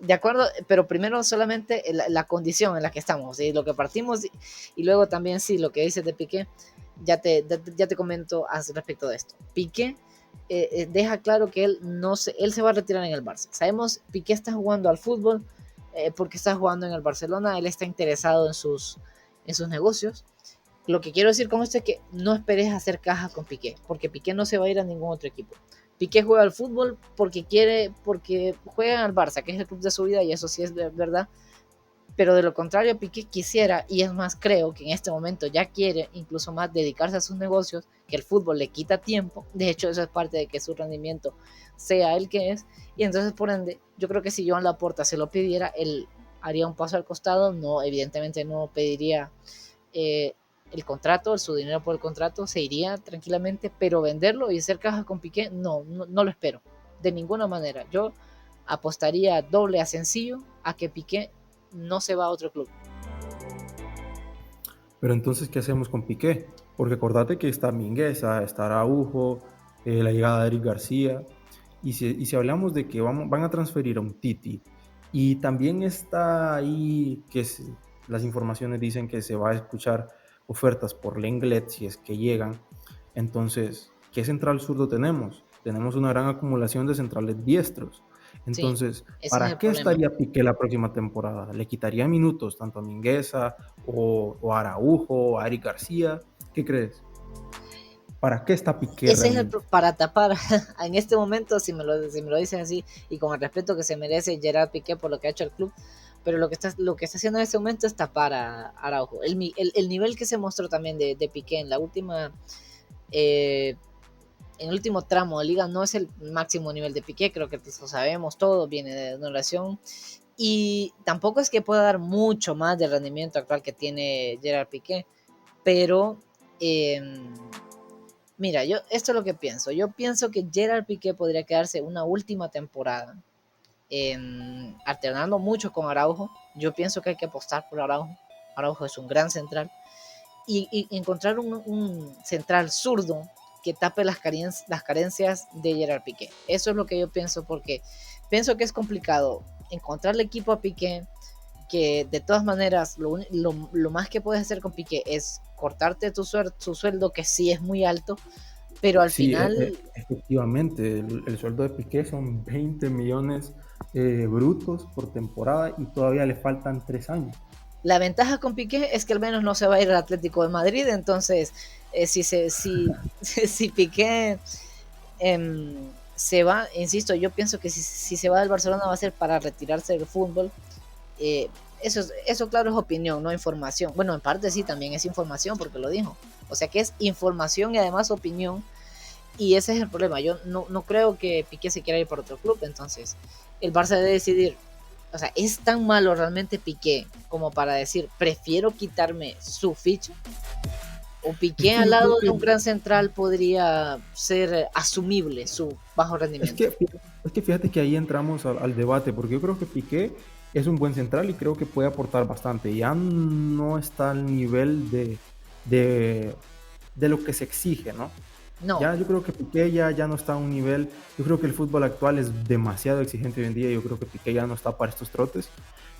de acuerdo, pero primero solamente la condición en la que estamos, ¿sí? Lo que partimos y luego también sí, lo que dices de Piqué, ya te comento respecto de esto. Piqué deja claro que él se va a retirar en el Barça. Sabemos, Piqué está jugando al fútbol porque está jugando en el Barcelona, él está interesado en sus negocios. Lo que quiero decir con esto es que no esperes hacer caja con Piqué, porque Piqué no se va a ir a ningún otro equipo. Piqué juega al fútbol porque juega al Barça, que es el club de su vida, y eso sí es verdad. Pero de lo contrario, Piqué quisiera, y es más, creo que en este momento ya quiere incluso más dedicarse a sus negocios, que el fútbol le quita tiempo. De hecho, eso es parte de que su rendimiento sea el que es. Y entonces, por ende, yo creo que si Joan Laporta se lo pidiera, él haría un paso al costado. No, evidentemente no pediría eh, el contrato, su dinero por el contrato, se iría tranquilamente, pero venderlo y hacer caja con Piqué, no lo espero, de ninguna manera. Yo apostaría doble a sencillo a que Piqué no se va a otro club. Pero entonces, ¿qué hacemos con Piqué? Porque acordate que está Mingueza, está Araujo, la llegada de Eric García. Y si hablamos de que van a transferir a un Titi, y también está ahí las informaciones dicen que se va a escuchar ofertas por Lenglet si es que llegan. Entonces, ¿qué central zurdo tenemos? Tenemos una gran acumulación de centrales diestros. Sí, Entonces, ese es el ¿para qué problema. estaría Piqué la próxima temporada? ¿Le quitaría minutos tanto a Mingueza o a Araujo o a Eric García? ¿Qué crees? ¿Para qué está Piqué Ese es realmente? para tapar en este momento, si me lo dicen así, y con el respeto que se merece Gerard Piqué por lo que ha hecho el club, pero lo que está haciendo en este momento es tapar a Araujo. El nivel que se mostró también de Piqué en la última eh, en el último tramo de liga no es el máximo nivel de Piqué, creo que lo sabemos todo, viene de una lesión y tampoco es que pueda dar mucho más del rendimiento actual que tiene Gerard Piqué, pero eh, mira, esto es lo que pienso, yo pienso que Gerard Piqué podría quedarse una última temporada alternando mucho con Araujo, yo pienso que hay que apostar por Araujo, Araujo es un gran central, y encontrar un central zurdo que tape las carencias de Gerard Piqué. Eso es lo que yo pienso porque pienso que es complicado encontrar el equipo a Piqué, que de todas maneras lo más que puedes hacer con Piqué es cortarte su sueldo, que sí es muy alto, pero al Sí, final efectivamente, el sueldo de Piqué son 20 millones brutos por temporada y todavía le faltan 3 años. la ventaja con Piqué es que al menos no se va a ir al Atlético de Madrid, entonces si Piqué se va, insisto, yo pienso que si se va del Barcelona va a ser para retirarse del fútbol. Eh, eso claro es opinión, no información. Bueno, en parte sí, también es información porque lo dijo. O sea que es información y además opinión. Y ese es el problema. Yo no creo que Piqué se quiera ir por otro club. Entonces, el Barça debe decidir. O sea, es tan malo realmente Piqué como para decir, prefiero quitarme su ficha. O Es Piqué que al yo creo lado de que, un gran central podría ser asumible su bajo es rendimiento. que, es que fíjate que ahí entramos al debate, porque yo creo que Piqué es un buen central y creo que puede aportar bastante. Ya no está al nivel de, de lo que se exige, ¿no? No, Ya yo creo que Piqué ya no está a un nivel, yo creo que el fútbol actual es demasiado exigente hoy en día, yo creo que Piqué ya no está para estos trotes,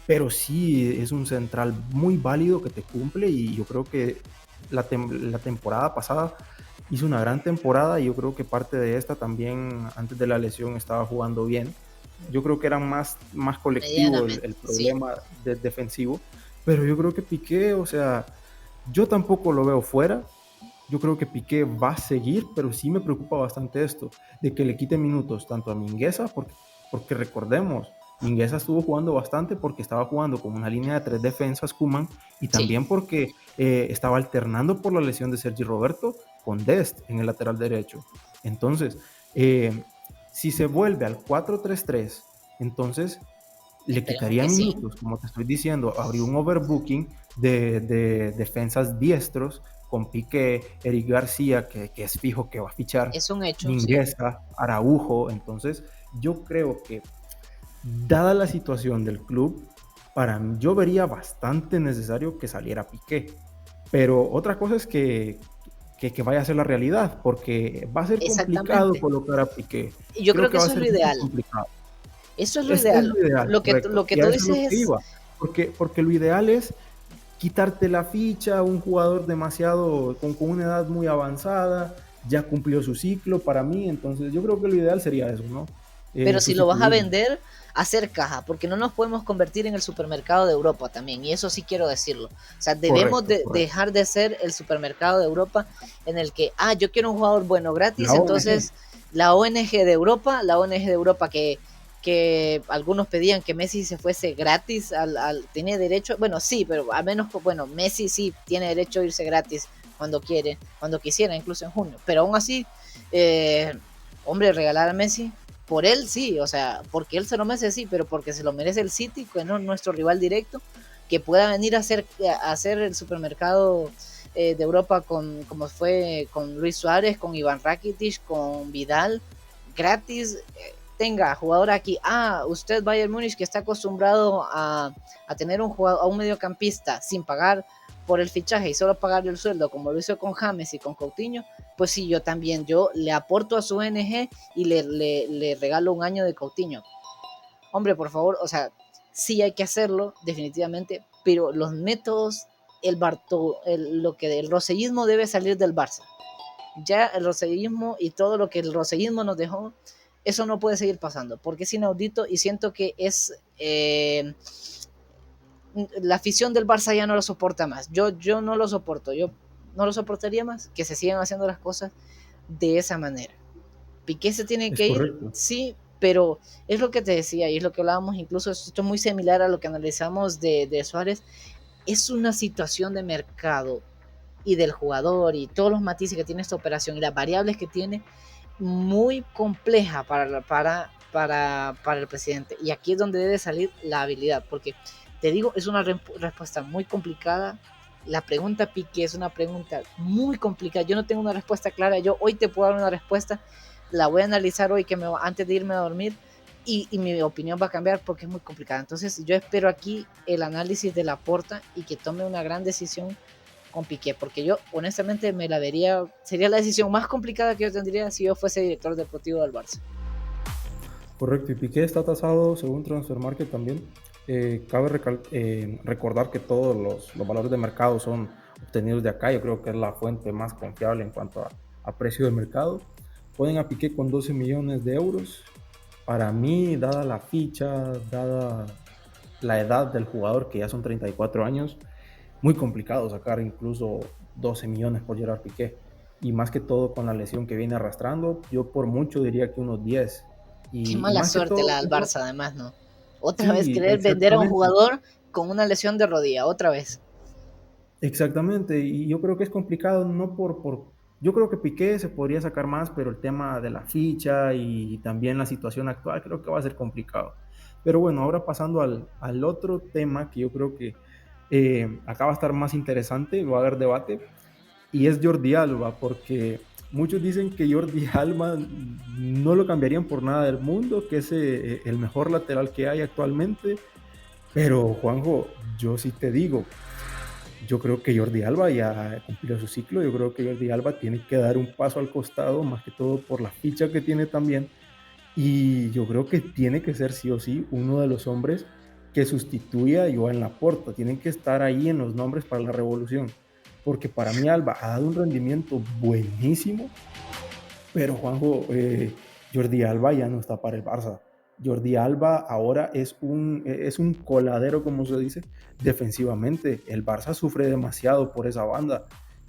pero sí es un central muy válido que te cumple y yo creo que la temporada pasada hizo una gran temporada y yo creo que parte de esta también, antes de la lesión, estaba jugando bien. Yo creo que era más colectivo el Medianamente, sí. problema defensivo, pero yo creo que Piqué, o sea, yo tampoco lo veo fuera. Yo creo que Piqué va a seguir, pero sí me preocupa bastante esto, de que le quite minutos tanto a Mingueza, porque recordemos, Mingueza estuvo jugando bastante porque estaba jugando con una línea de 3 defensas, Koeman, y Sí, también porque estaba alternando por la lesión de Sergi Roberto con Dest en el lateral derecho. Entonces, eh, si se vuelve al 4-3-3, entonces le esperemos quitaría que sí. minutos, como te estoy diciendo, habría un overbooking de defensas diestros con Piqué, Eric García, que es fijo que va a fichar, Es un hecho, sí. Mingueza, Araujo. Entonces, yo creo que, dada la situación del club, para mí, yo vería bastante necesario que saliera Piqué. Pero otra cosa es que vaya a ser la realidad, porque va a ser complicado Exactamente. colocar a Piqué. Y yo Creo creo que que va a eso es ser lo muy ideal. complicado. Eso es lo Es ideal. lo ideal, Lo correcto. que Y tú a eso es dices lo que es iba. Porque lo ideal es quitarte la ficha a un jugador demasiado, con una edad muy avanzada, ya cumplió su ciclo para mí, entonces yo creo que lo ideal sería eso, ¿no? pero si lo vas a Sustituirlo. vender, hacer caja, porque no nos podemos convertir en el supermercado de Europa también, y eso sí quiero decirlo. O sea, debemos Correcto, correcto. dejar de ser el supermercado de Europa en el que, yo quiero un jugador bueno La gratis, ONG, entonces la ONG de Europa que algunos pedían que Messi se fuese gratis, tiene derecho, bueno, sí, pero al menos, bueno, Messi sí tiene derecho a irse gratis cuando quiere, cuando quisiera, incluso en junio, pero aún así, eh, hombre, regalar a Messi, por él sí, o sea, porque él se lo merece sí, pero porque se lo merece el City, que no es nuestro rival directo, que pueda venir a hacer el supermercado de Europa como fue con Luis Suárez, con Iván Rakitic, con Vidal, gratis, tenga jugador aquí. Usted Bayern Múnich que está acostumbrado a tener un jugador, a un mediocampista sin pagar por el fichaje y solo pagar el sueldo, como lo hizo con James y con Coutinho, pues sí, yo también, yo le aporto a su ONG y le regalo un año de Coutinho. Hombre, por favor, o sea, sí hay que hacerlo, definitivamente, pero los métodos, el rosellismo debe salir del Barça. Ya el rosellismo y todo lo que el rosellismo nos dejó, eso no puede seguir pasando, porque es inaudito y siento que es la afición del Barça ya no lo soporta más. Yo no lo soporto, yo no lo soportaría más que se sigan haciendo las cosas de esa manera. Piqué se tiene es que ir, correcto. sí, pero es lo que te decía y es lo que hablábamos, incluso esto es muy similar a lo que analizamos de Suárez. Es una situación de mercado y del jugador y todos los matices que tiene esta operación y las variables que tiene muy compleja para el presidente. Y aquí es donde debe salir la habilidad, porque te digo, es una respuesta muy complicada. La pregunta Piqué es una pregunta muy complicada. Yo no tengo una respuesta clara. Yo hoy te puedo dar una respuesta. La voy a analizar hoy antes de irme a dormir y mi opinión va a cambiar porque es muy complicada. Entonces yo espero aquí el análisis de Laporta y que tome una gran decisión con Piqué, porque yo honestamente me la vería, sería la decisión más complicada que yo tendría si yo fuese director deportivo del Barça. Correcto, y Piqué está tasado según Transfermarkt también. Cabe recordar que todos los valores de mercado son obtenidos de acá. Yo creo que es la fuente más confiable en cuanto a precio de mercado. Pueden a Piqué con 12 millones de euros. Para mí, dada la ficha, dada la edad del jugador, que ya son 34 años, muy complicado sacar incluso 12 millones por Gerard Piqué. Y más que todo con la lesión que viene arrastrando, yo por mucho diría que unos 10. Qué Y mala más que suerte todo, la del eso, Barça, además, ¿no? Otra vez sí, querer vender a un exactamente. jugador con una lesión de rodilla, otra vez. Exactamente, y yo creo que es complicado, no yo creo que Piqué se podría sacar más, pero el tema de la ficha y también la situación actual creo que va a ser complicado. Pero bueno, ahora pasando al otro tema que yo creo que acá va a estar más interesante, va a haber debate, y es Jordi Alba, porque muchos dicen que Jordi Alba no lo cambiarían por nada del mundo, que es el mejor lateral que hay actualmente, pero Juanjo, yo sí te digo, yo creo que Jordi Alba ya cumplió su ciclo. Yo creo que Jordi Alba tiene que dar un paso al costado, más que todo por la ficha que tiene también. Y yo creo que tiene que ser sí o sí uno de los hombres que sustituya a Joan Laporta. Tienen que estar ahí en los nombres para la revolución. porque para mí Alba ha dado un rendimiento buenísimo, pero Juanjo, Jordi Alba ya no está para el Barça. Jordi Alba ahora es un coladero, como se dice, defensivamente. El Barça sufre demasiado por esa banda.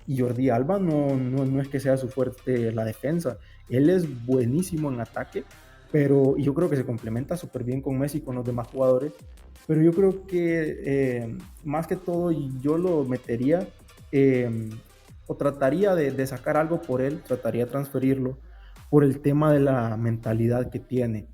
Y Jordi Alba no es que sea su fuerte la defensa. Él es buenísimo en ataque, pero yo creo que se complementa súper bien con Messi y con los demás jugadores. Pero yo creo que más que todo yo lo metería eh, o trataría de sacar algo por él, trataría de transferirlo por el tema de la mentalidad que tiene.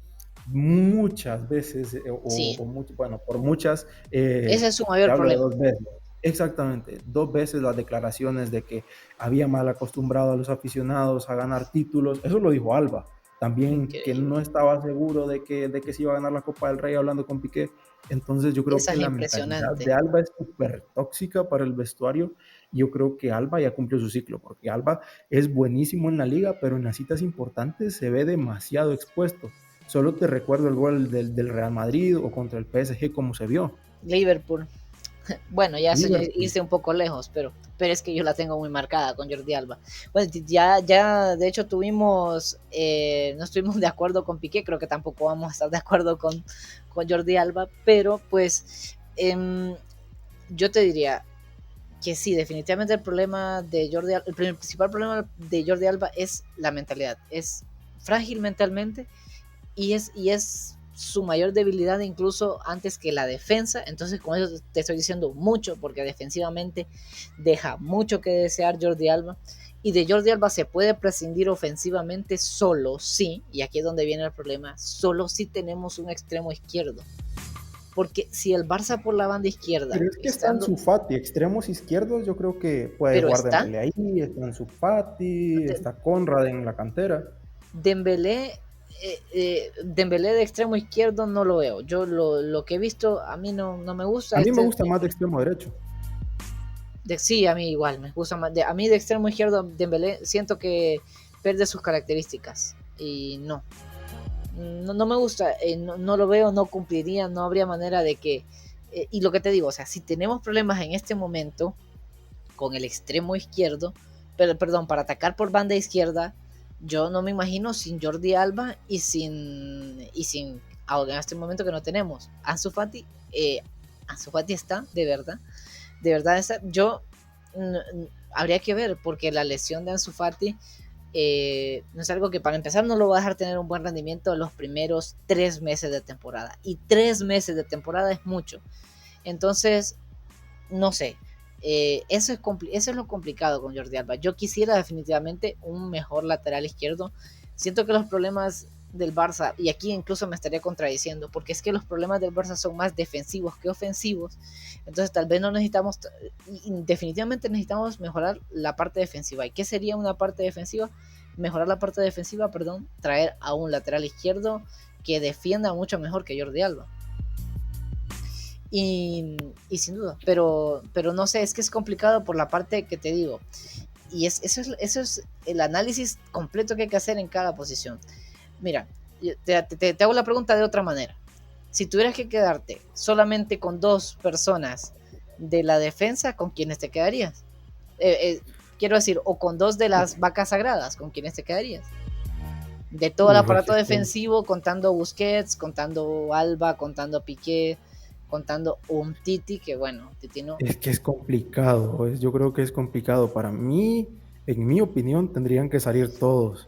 Muchas veces, Sí, bueno, por muchas, ese es su te mayor hablo de problema. 2 veces. Exactamente, 2 veces las declaraciones de que había mal acostumbrado a los aficionados a ganar títulos, eso lo dijo Alba. También que Increíble. no estaba seguro de que se iba a ganar la Copa del Rey hablando con Piqué. Entonces yo creo Esa que es la mentalidad de impresionante. Alba es súper tóxica para el vestuario. Yo creo que Alba ya cumplió su ciclo, porque Alba es buenísimo en la liga, pero en las citas importantes se ve demasiado expuesto. Solo te recuerdo el gol del Real Madrid o contra el PSG como se vio. Liverpool. Bueno, ya eso ya Liverpool. irse un poco lejos, pero es que yo la tengo muy marcada con Jordi Alba. Bueno, ya de hecho no estuvimos de acuerdo con Piqué, creo que tampoco vamos a estar de acuerdo con Jordi Alba, pero pues yo te diría que sí, definitivamente el problema de Jordi Alba, el principal problema de Jordi Alba es la mentalidad, es frágil mentalmente y es su mayor debilidad incluso antes que la defensa. Entonces con eso te estoy diciendo mucho porque defensivamente deja mucho que desear Jordi Alba. Y de Jordi Alba se puede prescindir ofensivamente solo sí, y aquí es donde viene el problema, solo si tenemos un extremo izquierdo. Porque si el Barça por la banda izquierda, Pero es que está estando, Ansu Fati, extremos izquierdos, yo creo que puede pero jugar está Dembélé ahí, está Ansu Fati, está Conrad en la cantera. Dembélé, Dembélé de extremo izquierdo no lo veo. Yo lo que he visto a mí no me gusta. A mí me gusta más de extremo derecho. Sí, a mí igual, me gusta más. A mí de extremo izquierdo, Dembélé, siento que pierde sus características. Y no me gusta, no lo veo, no cumpliría, no habría manera de que... y lo que te digo, o sea, si tenemos problemas en este momento con el extremo izquierdo, pero perdón, para atacar por banda izquierda, yo no me imagino sin Jordi Alba y sin ahora en este momento que no tenemos Ansu Fati. Ansu Fati está de verdad está. Yo habría que ver porque la lesión de Ansu Fati no es algo que para empezar no lo va a dejar tener un buen rendimiento los primeros 3 meses de temporada, y 3 meses de temporada es mucho. Entonces no sé. Eso es lo complicado con Jordi Alba. Yo quisiera definitivamente un mejor lateral izquierdo. Siento que los problemas del Barça, y aquí incluso me estaría contradiciendo, porque es que los problemas del Barça son más defensivos que ofensivos. Entonces tal vez no necesitamos, definitivamente necesitamos mejorar la parte defensiva. ¿Y qué sería una parte defensiva? Mejorar la parte defensiva, perdón, traer a un lateral izquierdo que defienda mucho mejor que Jordi Alba. Y sin duda, pero no sé, es que es complicado por la parte que te digo. Y eso es el análisis completo que hay que hacer en cada posición. Mira, te hago la pregunta de otra manera. Si tuvieras que quedarte solamente con dos personas de la defensa, ¿con quiénes te quedarías? Quiero decir, o con dos de las vacas sagradas, ¿con quiénes te quedarías? De todo el Uf, aparato defensivo, contando Busquets, contando Alba, contando Piqué, contando un Titi, que bueno, Titi no. es que es complicado, yo creo que es complicado. Para mí, en mi opinión, tendrían que salir todos.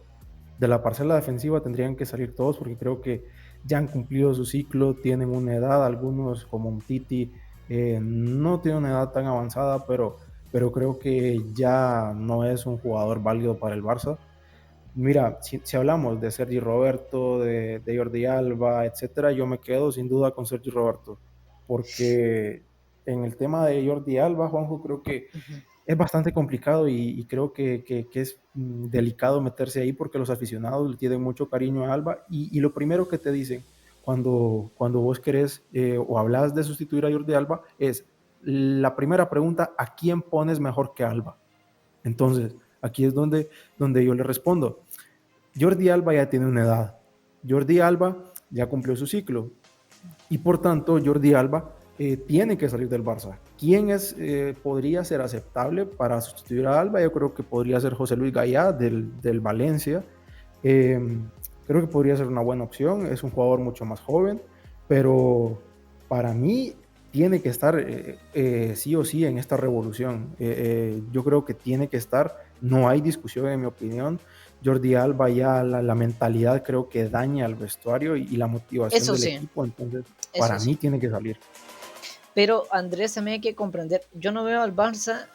De la parcela defensiva tendrían que salir todos porque creo que ya han cumplido su ciclo, tienen una edad, algunos como un Titi no tiene una edad tan avanzada, pero creo que ya no es un jugador válido para el Barça. Mira, si hablamos de Sergi Roberto, de Jordi Alba, etcétera, yo me quedo sin duda con Sergi Roberto, porque en el tema de Jordi Alba, Juanjo, creo que Ujú. es bastante complicado y creo que es delicado meterse ahí porque los aficionados le tienen mucho cariño a Alba y lo primero que te dicen cuando vos querés o hablas de sustituir a Jordi Alba es la primera pregunta: ¿a quién pones mejor que Alba? Entonces, aquí es donde yo le respondo. Jordi Alba ya tiene una edad. Jordi Alba ya cumplió su ciclo. Y por tanto, Jordi Alba tiene que salir del Barça. ¿Quién podría ser aceptable para sustituir a Alba? Yo creo que podría ser José Luis Gayá del Valencia. Creo que podría ser una buena opción. Es un jugador mucho más joven, pero para mí tiene que estar sí o sí en esta revolución. Yo creo que tiene que estar, no hay discusión en mi opinión. Jordi Alba ya la mentalidad creo que daña al vestuario y la motivación Eso del sí, equipo, entonces eso para mí sí. tiene que salir. Pero Andrés, también hay que comprender, yo no veo al Barça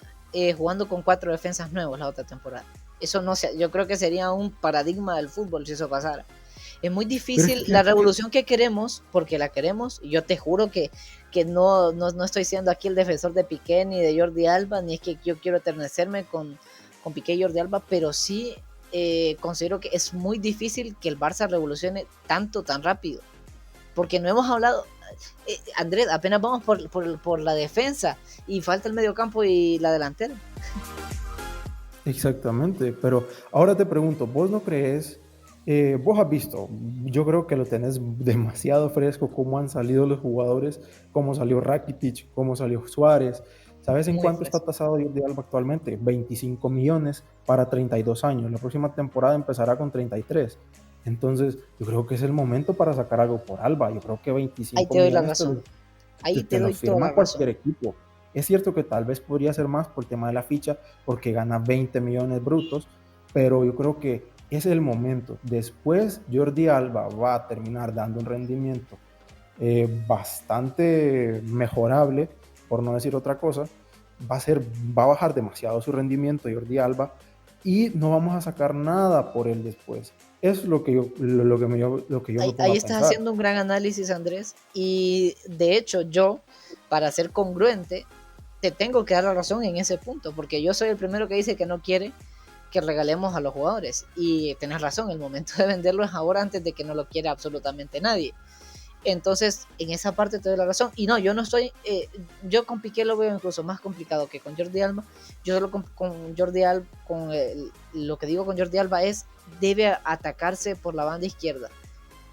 jugando con 4 defensas nuevos la otra temporada. Eso no sé, yo creo que sería un paradigma del fútbol si eso pasara. Es muy Pero es difícil que la fíjate que revolución que queremos, porque la queremos, y yo te juro que no estoy siendo aquí el defensor de Piqué ni de Jordi Alba, ni es que yo quiero eternecerme con Piqué y Jordi Alba, pero sí considero que es muy difícil que el Barça revolucione tanto, tan rápido, porque no hemos hablado, Andrés, apenas vamos por la defensa y falta el mediocampo y la delantera. exactamente, pero ahora te pregunto, ¿vos no crees, vos has visto, yo creo que lo tenés demasiado fresco, cómo han salido los jugadores, cómo salió Rakitic, cómo salió Suárez? ¿Sabes en Muy cuánto está fresco. tasado Jordi Alba actualmente? 25 millones para 32 años. La próxima temporada empezará con 33. Entonces, yo creo que es el momento para sacar algo por Alba. Yo creo que Ahí 25 te doy la millones razón. Ahí te te doy los toda firma la razón. cualquier equipo. Es cierto que tal vez podría ser más por el tema de la ficha, porque gana 20 millones brutos, pero yo creo que es el momento. Después Jordi Alba va a terminar dando un rendimiento bastante mejorable, por no decir otra cosa. Va a bajar demasiado su rendimiento Jordi Alba y no vamos a sacar nada por él después. Es lo que yo me pongo Ahí a estás pensar. haciendo un gran análisis, Andrés. Y de hecho, yo, para ser congruente, te tengo que dar la razón en ese punto, porque yo soy el primero que dice que no quiere que regalemos a los jugadores. Y tenés razón, el momento de venderlo es ahora, antes de que no lo quiera absolutamente nadie. Entonces, en esa parte te doy la razón. Y no, yo no estoy. Yo con Piqué lo veo incluso más complicado que con Jordi Alba. Yo solo con Jordi Alba, lo que digo con Jordi Alba es: debe atacarse por la banda izquierda.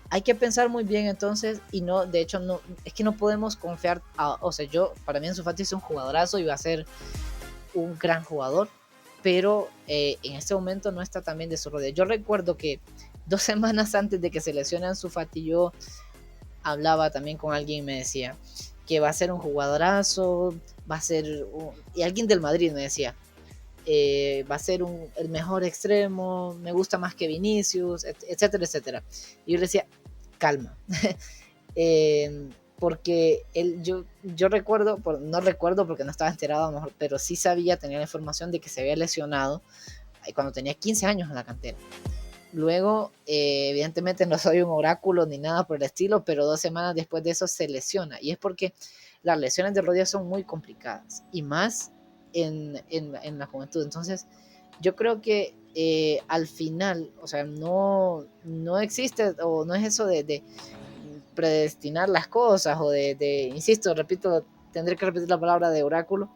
Hay que pensar muy bien entonces, y no, de hecho, no, es que no podemos confiar. O sea, para mí Ansu Fati es un jugadorazo y va a ser un gran jugador, pero en este momento no está tan bien de su rodilla. Yo recuerdo que 2 semanas antes de que se lesione Ansu Fati, yo hablaba también con alguien y me decía que va a ser un jugadorazo, va a ser y alguien del Madrid me decía, va a ser el mejor extremo, me gusta más que Vinicius, etcétera, etcétera. Y yo le decía, calma, porque yo recuerdo, no recuerdo porque no estaba enterado a lo mejor, pero sí sabía, tenía la información de que se había lesionado cuando tenía 15 años en la cantera. Luego, evidentemente no soy un oráculo ni nada por el estilo, pero 2 semanas después de eso se lesiona. Y es porque las lesiones de rodillas son muy complicadas, y más en la juventud. Entonces, yo creo que al final, o sea, no existe, o no es eso de predestinar las cosas, o insisto, repito, tendré que repetir la palabra de oráculo,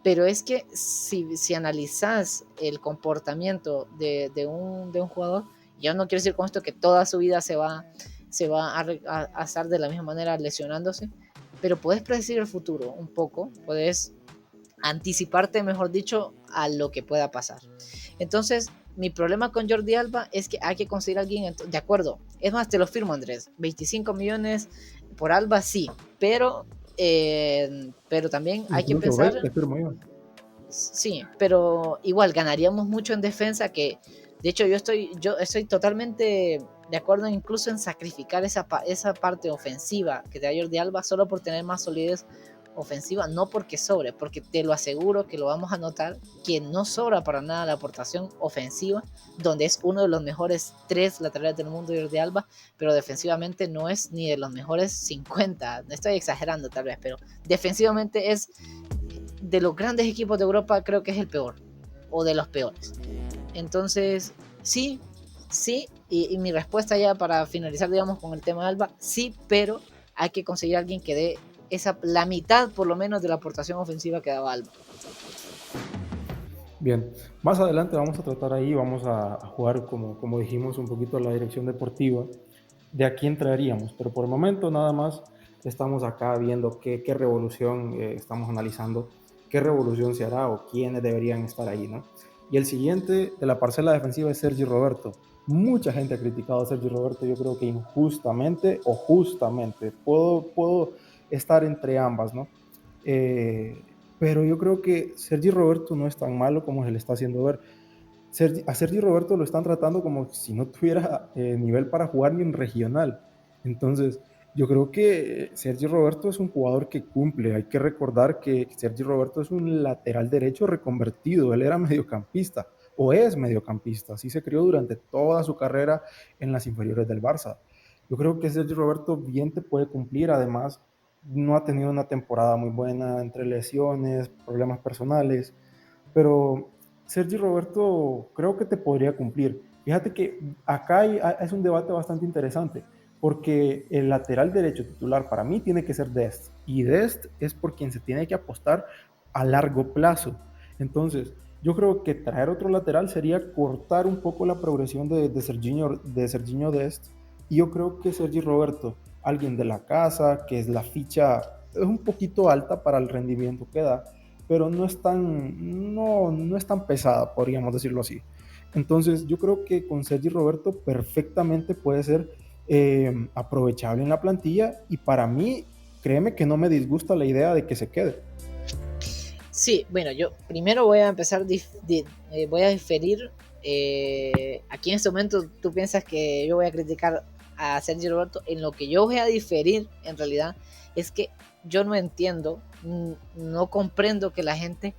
pero es que si analizas el comportamiento de un jugador, yo no quiero decir con esto que toda su vida se va a estar de la misma manera lesionándose, pero puedes predecir el futuro un poco, puedes anticiparte, mejor dicho, a lo que pueda pasar. Entonces, mi problema con Jordi Alba es que hay que conseguir a alguien, de acuerdo, es más, te lo firmo, Andrés, 25 millones por Alba, sí, pero también hay que Incluso, ¿ves? pensar, Te firmo yo. sí, pero igual ganaríamos mucho en defensa, que de hecho yo estoy totalmente de acuerdo incluso en sacrificar esa parte ofensiva que te da Jordi Alba solo por tener más solidez ofensiva, no porque sobre, porque te lo aseguro que lo vamos a notar, que no sobra para nada la aportación ofensiva, donde es uno de los mejores 3 laterales del mundo Jordi Alba, pero defensivamente no es ni de los mejores 50, estoy exagerando tal vez, pero defensivamente es de los grandes equipos de Europa, creo que es el peor, o de los peores. Entonces, sí, sí, y mi respuesta ya para finalizar, digamos, con el tema de Alba, sí, pero hay que conseguir a alguien que dé la mitad, por lo menos, de la aportación ofensiva que daba Alba. Bien, más adelante vamos a tratar ahí, vamos a jugar, como dijimos, un poquito a la dirección deportiva, de a quién traeríamos, pero por el momento nada más estamos acá viendo qué revolución estamos analizando, qué revolución se hará o quiénes deberían estar ahí, ¿no? Y el siguiente de la parcela defensiva es Sergi Roberto. Mucha gente ha criticado a Sergi Roberto, yo creo que injustamente o justamente. Puedo estar entre ambas, ¿no? Pero yo creo que Sergi Roberto no es tan malo como se le está haciendo ver. A Sergi Roberto lo están tratando como si no tuviera nivel para jugar ni en regional. Entonces, yo creo que Sergi Roberto es un jugador que cumple. Hay que recordar que Sergi Roberto es un lateral derecho reconvertido. Él era mediocampista o es mediocampista. Así se crió durante toda su carrera en las inferiores del Barça. Yo creo que Sergi Roberto bien te puede cumplir. Además, no ha tenido una temporada muy buena entre lesiones, problemas personales, pero Sergi Roberto creo que te podría cumplir. Fíjate que es un debate bastante interesante, porque el lateral derecho titular para mí tiene que ser Dest, y Dest es por quien se tiene que apostar a largo plazo. Entonces, yo creo que traer otro lateral sería cortar un poco la progresión de Serginho Dest, y yo creo que Sergi Roberto, alguien de la casa, que es la ficha, es un poquito alta para el rendimiento que da, pero no es tan pesada, podríamos decirlo así. Entonces, yo creo que con Sergi Roberto perfectamente puede ser aprovechable en la plantilla, y para mí, créeme que no me disgusta la idea de que se quede. Sí, bueno, yo primero voy a empezar, voy a diferir. Aquí en este momento tú piensas que yo voy a criticar a Sergio Roberto. En lo que yo voy a diferir, en realidad, es que yo no entiendo, no comprendo que la gente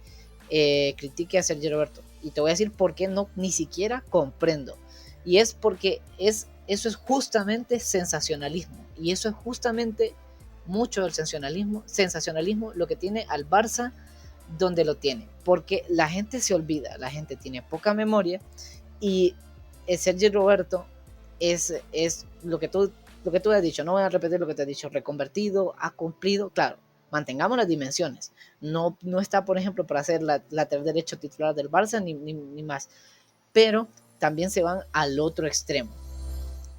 critique a Sergio Roberto. Y te voy a decir por qué no, ni siquiera comprendo. Y es porque eso es justamente sensacionalismo. Y eso es justamente mucho del sensacionalismo lo que tiene al Barça donde lo tiene, porque la gente se olvida, la gente tiene poca memoria, y Sergio Roberto es lo que tú has dicho, no voy a repetir lo que te he dicho, reconvertido, ha cumplido, claro, mantengamos las dimensiones, no está, por ejemplo, para ser lateral derecho titular del Barça, ni más, pero también se van al otro extremo,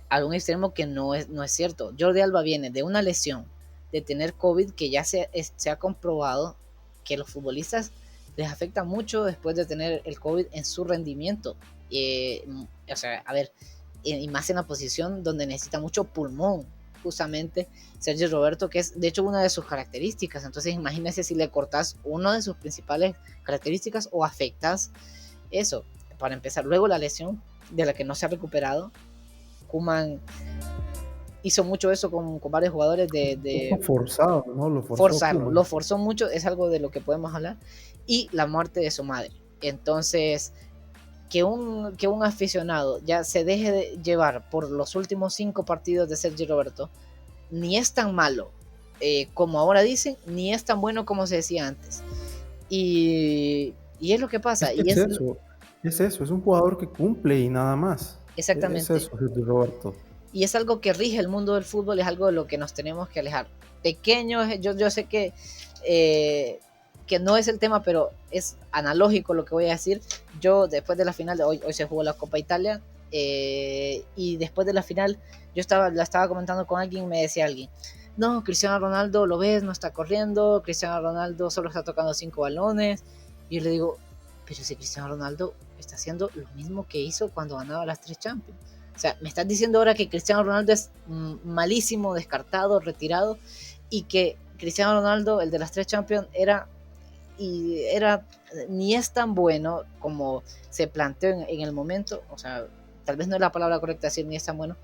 a un extremo que no es cierto. Jordi Alba viene de una lesión, de tener COVID, que ya se ha comprobado que los futbolistas les afecta mucho después de tener el COVID en su rendimiento. O sea, a ver, y más en la posición donde necesita mucho pulmón, justamente Sergio Roberto, que es de hecho una de sus características. Entonces imagínese si le cortas una de sus principales características o afectas eso, para empezar. Luego la lesión de la que no se ha recuperado. Koeman hizo mucho eso con varios jugadores Un poco de forzado, ¿no? Lo forzó forzarlo, Koeman. lo forzó mucho, es algo de lo que podemos hablar, y la muerte de su madre. Entonces, que un aficionado ya se deje de llevar por los últimos 5 partidos de Sergio Roberto, ni es tan malo como ahora dicen, ni es tan bueno como se decía antes. Y es lo que Es pasa, que y es es un jugador que cumple y nada más. Es exactamente. eso, Sergio Roberto. Y es algo que rige el mundo del fútbol, es algo de lo que nos tenemos que alejar. Pequeños, yo sé que no es el tema, pero es analógico lo que voy a decir. Yo después de la final, hoy se jugó la Copa Italia, y después de la final la estaba comentando con alguien, me decía alguien, no, Cristiano Ronaldo, lo ves, no está corriendo, Cristiano Ronaldo solo está tocando 5 balones. Y yo le digo, pero si Cristiano Ronaldo está haciendo lo mismo que hizo cuando ganaba las 3 Champions. O sea, me estás diciendo ahora que Cristiano Ronaldo es malísimo, descartado, retirado, y que Cristiano Ronaldo, el de las 3 Champions, era ni es tan bueno como se planteó en el momento. O sea, tal vez no es la palabra correcta decir ni es tan bueno,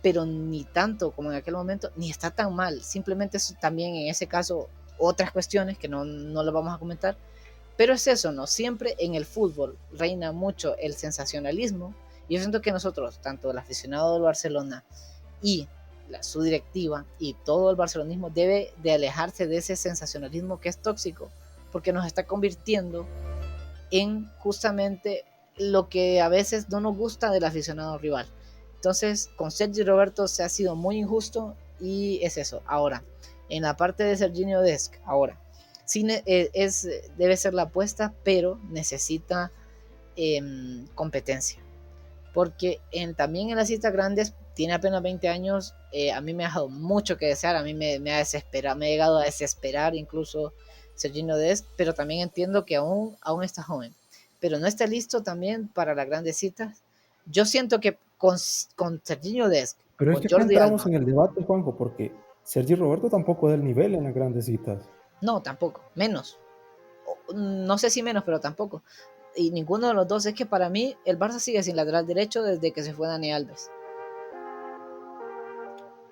pero ni tanto como en aquel momento, ni está tan mal. Simplemente es también en ese caso otras cuestiones que no lo vamos a comentar, pero es eso, ¿no? Siempre en el fútbol reina mucho el sensacionalismo. Y yo siento que nosotros, tanto el aficionado del Barcelona y su directiva y todo el barcelonismo, debe de alejarse de ese sensacionalismo que es tóxico, porque nos está convirtiendo en justamente lo que a veces no nos gusta del aficionado rival. Entonces, con Sergio Roberto se ha sido muy injusto, y es eso. Ahora, en la parte de Serginho Dest, ahora, sí debe ser la apuesta, pero necesita competencia. porque también en las citas grandes tiene apenas 20 años, a mí me ha dejado mucho que desear, a mí me ha desesperado, me ha llegado a desesperar incluso Sergiño Dest, pero también entiendo que aún está joven, pero no está listo también para las grandes citas. Yo siento que con Sergiño Dest, Pero es con que acá Jordi entramos Alba, en el debate, Juanjo, porque Sergi Roberto tampoco da el nivel en las grandes citas. no, tampoco, menos. No sé si menos, pero tampoco. Y ninguno de los dos. Es que para mí el Barça sigue sin lateral derecho desde que se fue Dani Alves.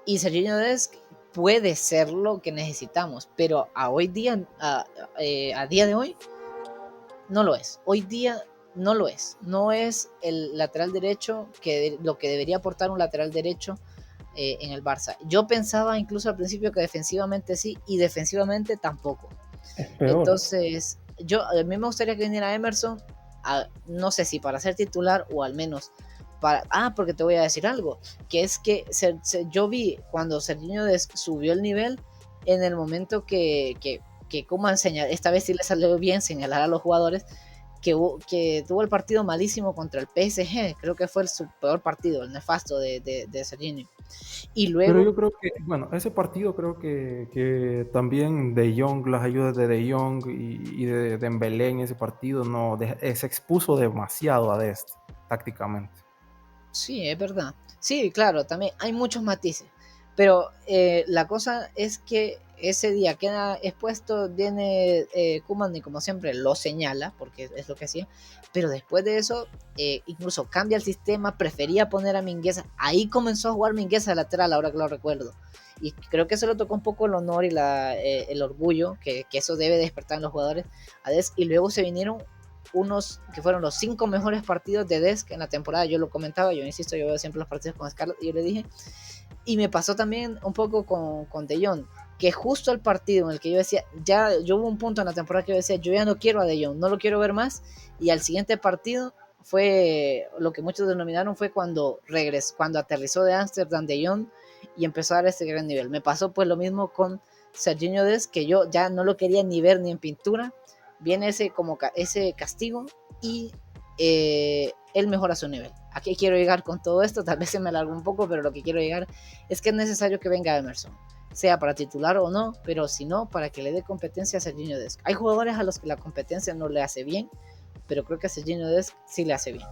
Y Serginho Dest puede ser lo que necesitamos, pero a hoy día, a día de hoy, no lo es. Hoy día no lo es. No es el lateral derecho lo que debería aportar un lateral derecho en el Barça. Yo pensaba incluso al principio que defensivamente sí y defensivamente tampoco. Es peor. Entonces, a mí me gustaría que viniera Emerson, no sé si para ser titular o al menos porque te voy a decir algo, que es que yo vi cuando Serginho subió el nivel en el momento que como esta vez sí le salió bien señalar a los jugadores, que tuvo el partido malísimo contra el PSG, creo que fue su peor partido, el nefasto de Serginho. Y Pero luego, yo creo que, bueno, ese partido creo que también De Jong, las ayudas de De Jong y de Dembélé en ese partido se expuso demasiado a Dest tácticamente. sí, es verdad. Sí, claro, también hay muchos matices. Pero la cosa es que ese día queda expuesto, viene Koeman y como siempre lo señala, porque es lo que hacía. Pero después de eso, incluso cambia el sistema, prefería poner a Mingueza. Ahí comenzó a jugar Mingueza de lateral, ahora que lo recuerdo. Y creo que eso le tocó un poco el honor y el orgullo que eso debe despertar en los jugadores. Y luego se vinieron unos que fueron los 5 mejores partidos de Dest en la temporada. Yo lo comentaba, yo insisto, yo veo siempre los partidos con Scarlett y yo le dije. Y me pasó también un poco con De Jong, que justo el partido en el que yo decía, yo hubo un punto en la temporada que yo decía, yo ya no quiero a De Jong, no lo quiero ver más. Y al siguiente partido fue lo que muchos denominaron fue cuando aterrizó de Ámsterdam De Jong y empezó a dar ese gran nivel. Me pasó pues lo mismo con Serginho Dest, que yo ya no lo quería ni ver ni en pintura. Viene ese castigo y él mejora su nivel. ¿A qué quiero llegar con todo esto? Tal vez se me alargó un poco, pero lo que quiero llegar es que es necesario que venga Emerson, sea para titular o no, pero si no, para que le dé competencia a Serginho Dest. Hay jugadores a los que la competencia no le hace bien, pero creo que a Serginho Dest sí le hace bien.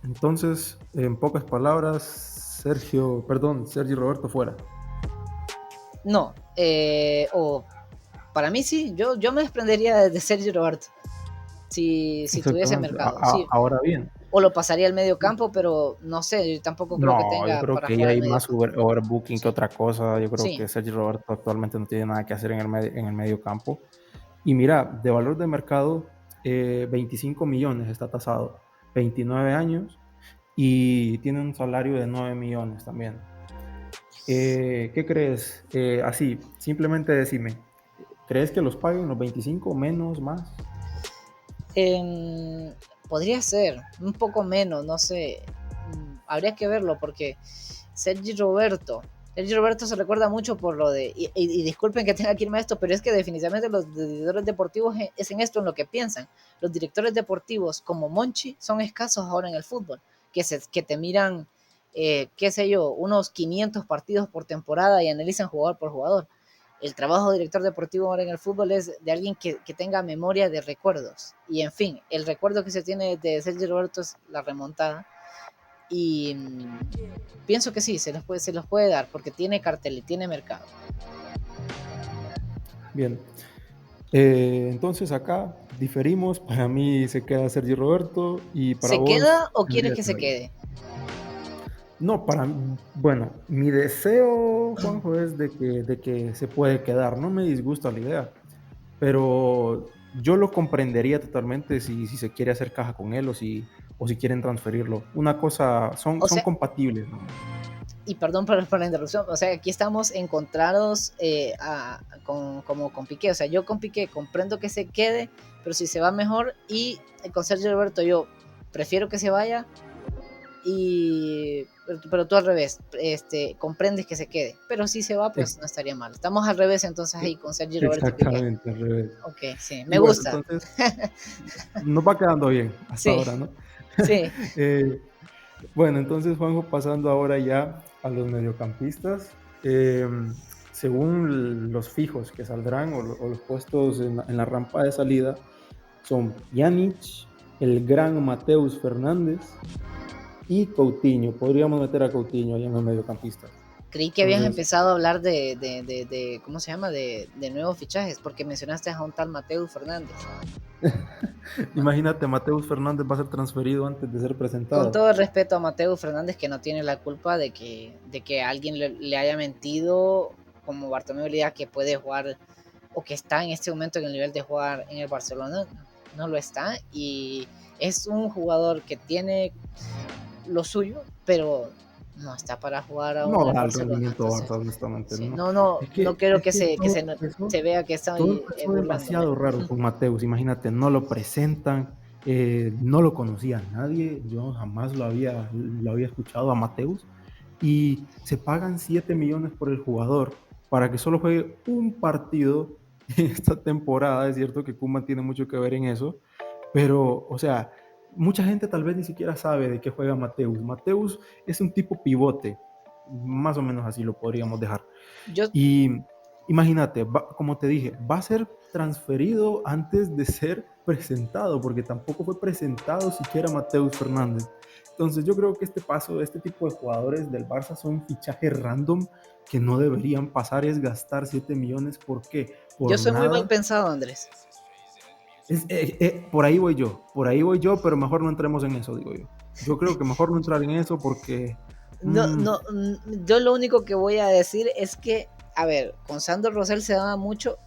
Entonces, en pocas palabras, Sergi Roberto fuera. No, para mí sí, yo me desprendería de Sergio Roberto si tuviese Exactamente. mercado. Sí, Ahora bien, o lo pasaría al medio campo, pero no sé, yo tampoco creo que no, yo tenga creo para que ahí jugar al hay medio más campo. overbooking que Sí, otra cosa. Yo creo sí. que Sergi Roberto actualmente no tiene nada que hacer en el medio campo. Y mira, de valor de mercado, 25 millones está tasado, 29 años y tiene un salario de 9 millones también. ¿Qué crees? Así, simplemente decime, ¿crees que los paguen los 25, menos, más? Eh, Podría ser, un poco menos, no sé. Habría que verlo porque Sergi Roberto. Sergi Roberto se recuerda mucho por lo de. Y disculpen que tenga que irme a esto, pero es que definitivamente los directores deportivos es en esto en lo que piensan. Los directores deportivos como Monchi son escasos ahora en el fútbol. Que te miran, qué sé yo, unos 500 partidos por temporada y analizan jugador por jugador. El trabajo de director deportivo ahora en el fútbol es de alguien que tenga memoria de recuerdos. Y en fin, el recuerdo que se tiene de Sergio Roberto es la remontada. Y pienso que sí, se los puede dar porque tiene cartel y tiene mercado. Bien, entonces acá diferimos. Para mí se queda Sergi Roberto y para ¿Se vos queda o quieres tendría que que se vaya. quede? No, bueno, mi deseo, Juanjo, es de que se puede quedar. No me disgusta la idea, pero yo lo comprendería totalmente si se quiere hacer caja con él o si quieren transferirlo. Una cosa, son, O son sea, compatibles, ¿no? y perdón por la interrupción, o sea, aquí estamos encontrados como con Piqué. O sea, yo con Piqué comprendo que se quede, pero si se va mejor. Y con Sergio Roberto yo prefiero que se vaya. Pero tú al revés, comprendes que se quede. Pero si se va, pues Ex- no estaría mal. Estamos al revés entonces ahí con Sergio Roberto y Piqué. Exactamente, al revés. Ok, sí, Y me bueno, gusta. entonces nos va quedando bien hasta Sí, ahora, ¿no? sí. Eh, Bueno, entonces Juanjo, pasando ahora ya a los mediocampistas, según los fijos que saldrán o los puestos en la rampa de salida, son Pjanic, el gran Mateus Fernández y Coutinho. Podríamos meter a Coutinho ahí en los mediocampistas. Creí que habías Entonces, empezado a hablar de ¿cómo se llama? De nuevos fichajes, porque mencionaste a un tal Mateo Fernández. imagínate, Mateus Fernández va a ser transferido antes de ser Con presentado. todo el respeto a Mateo Fernández, que no tiene la culpa de que alguien le haya mentido, como Bartomeu Lía, que puede jugar o que está en este momento en el nivel de jugar en el Barcelona, no lo está. Y es un jugador que tiene lo suyo, pero no está para jugar aún No en el da el Barcelona. rendimiento Entonces, Barça, honestamente, sí, no. no, no, no quiero Es que que se, que todo se, empezó se vea que Todo estoy empezó burlándome. demasiado raro con Mateus. Imagínate, no lo presentan, no lo conocía nadie. Yo jamás lo había escuchado a Mateus. Y se pagan 7 millones por el jugador para que solo juegue un partido en esta temporada. Es cierto que Koeman tiene mucho que ver en eso. Pero, o sea, mucha gente tal vez ni siquiera sabe de qué juega Mateus. Mateus es un tipo pivote. Más o menos así lo podríamos dejar. Yo, Y imagínate, como te dije, va a ser transferido antes de ser presentado, porque tampoco fue presentado siquiera Mateus Fernández. Entonces yo creo que este paso de este tipo de jugadores del Barça son fichajes random que no deberían pasar, es gastar 7 millones. ¿Por qué? yo Por soy muy mal nada. pensado, Andrés. Por ahí voy yo, pero mejor no entremos en eso, digo yo. Yo creo que mejor no entrar en eso porque No, mm, no, yo lo único que voy a decir es que, a ver, con Sandro Rosell se daba mucho,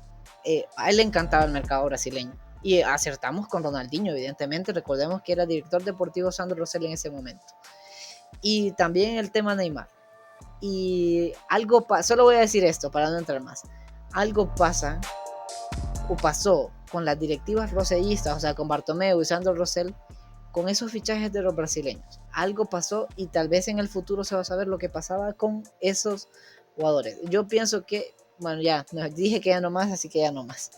a él le encantaba el mercado brasileño. Y acertamos con Ronaldinho, evidentemente. Recordemos que era director deportivo Sandro Rosell en ese momento. Y también el tema Neymar. Y algo solo voy a decir esto para no entrar más. Algo pasa o pasó con las directivas rosellistas, o sea, con Bartomeu y Sandro Rosell, con esos fichajes de los brasileños. Algo pasó y tal vez en el futuro se va a saber lo que pasaba con esos jugadores. Yo pienso que, bueno, ya, dije que ya no más, así que ya no más.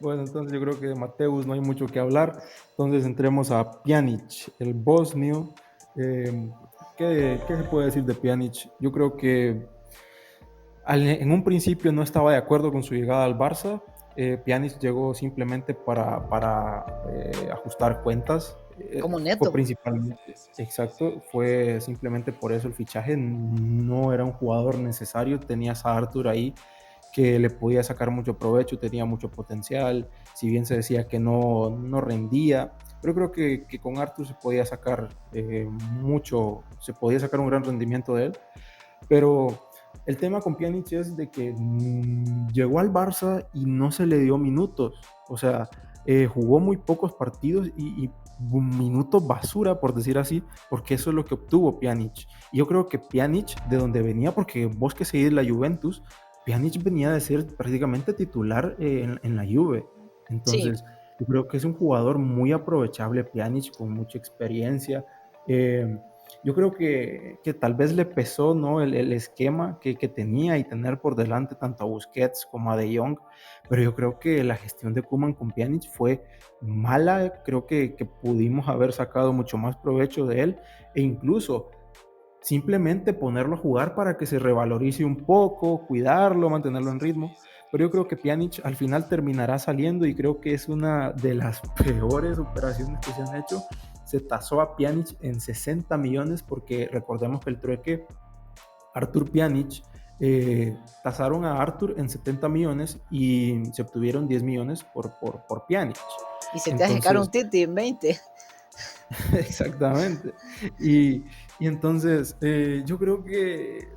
bueno, entonces yo creo que de Mateus no hay mucho que hablar. Entonces entremos a Pjanic, el bosnio. Eh, ¿Qué se puede decir de Pjanic? Yo creo que en un principio no estaba de acuerdo con su llegada al Barça. Pjanic llegó simplemente para ajustar cuentas. Como Fue Neto. principalmente, exacto, fue simplemente por eso el fichaje. No era un jugador necesario. Tenías a Arthur ahí que le podía sacar mucho provecho, tenía mucho potencial, si bien se decía que no rendía, pero creo que con Arthur se podía sacar mucho, se podía sacar un gran rendimiento de él, pero el tema con Pjanic es de que llegó al Barça y no se le dio minutos, o sea, jugó muy pocos partidos y minutos basura, por decir así, porque eso es lo que obtuvo Pjanic. Y yo creo que Pjanic, de donde venía, porque vos que seguís la Juventus, Pjanic venía de ser prácticamente titular en la Juve. Sí, Entonces, yo creo que es un jugador muy aprovechable, Pjanic, con mucha experiencia. Eh, yo creo que tal vez le pesó, ¿no? El esquema que tenía y tener por delante tanto a Busquets como a De Jong, pero yo creo que la gestión de Koeman con Pjanic fue mala. Creo que pudimos haber sacado mucho más provecho de él e incluso simplemente ponerlo a jugar para que se revalorice un poco, cuidarlo, mantenerlo en ritmo. Pero yo creo que Pjanic al final terminará saliendo y creo que es una de las peores operaciones que se han hecho. Se tasó a Pjanic en 60 millones porque recordemos que el trueque Artur Pjanic, tasaron a Artur en 70 millones y se obtuvieron 10 millones por Pjanic. y se te hace caro un Entonces, Titi en 20. exactamente. Y entonces yo creo que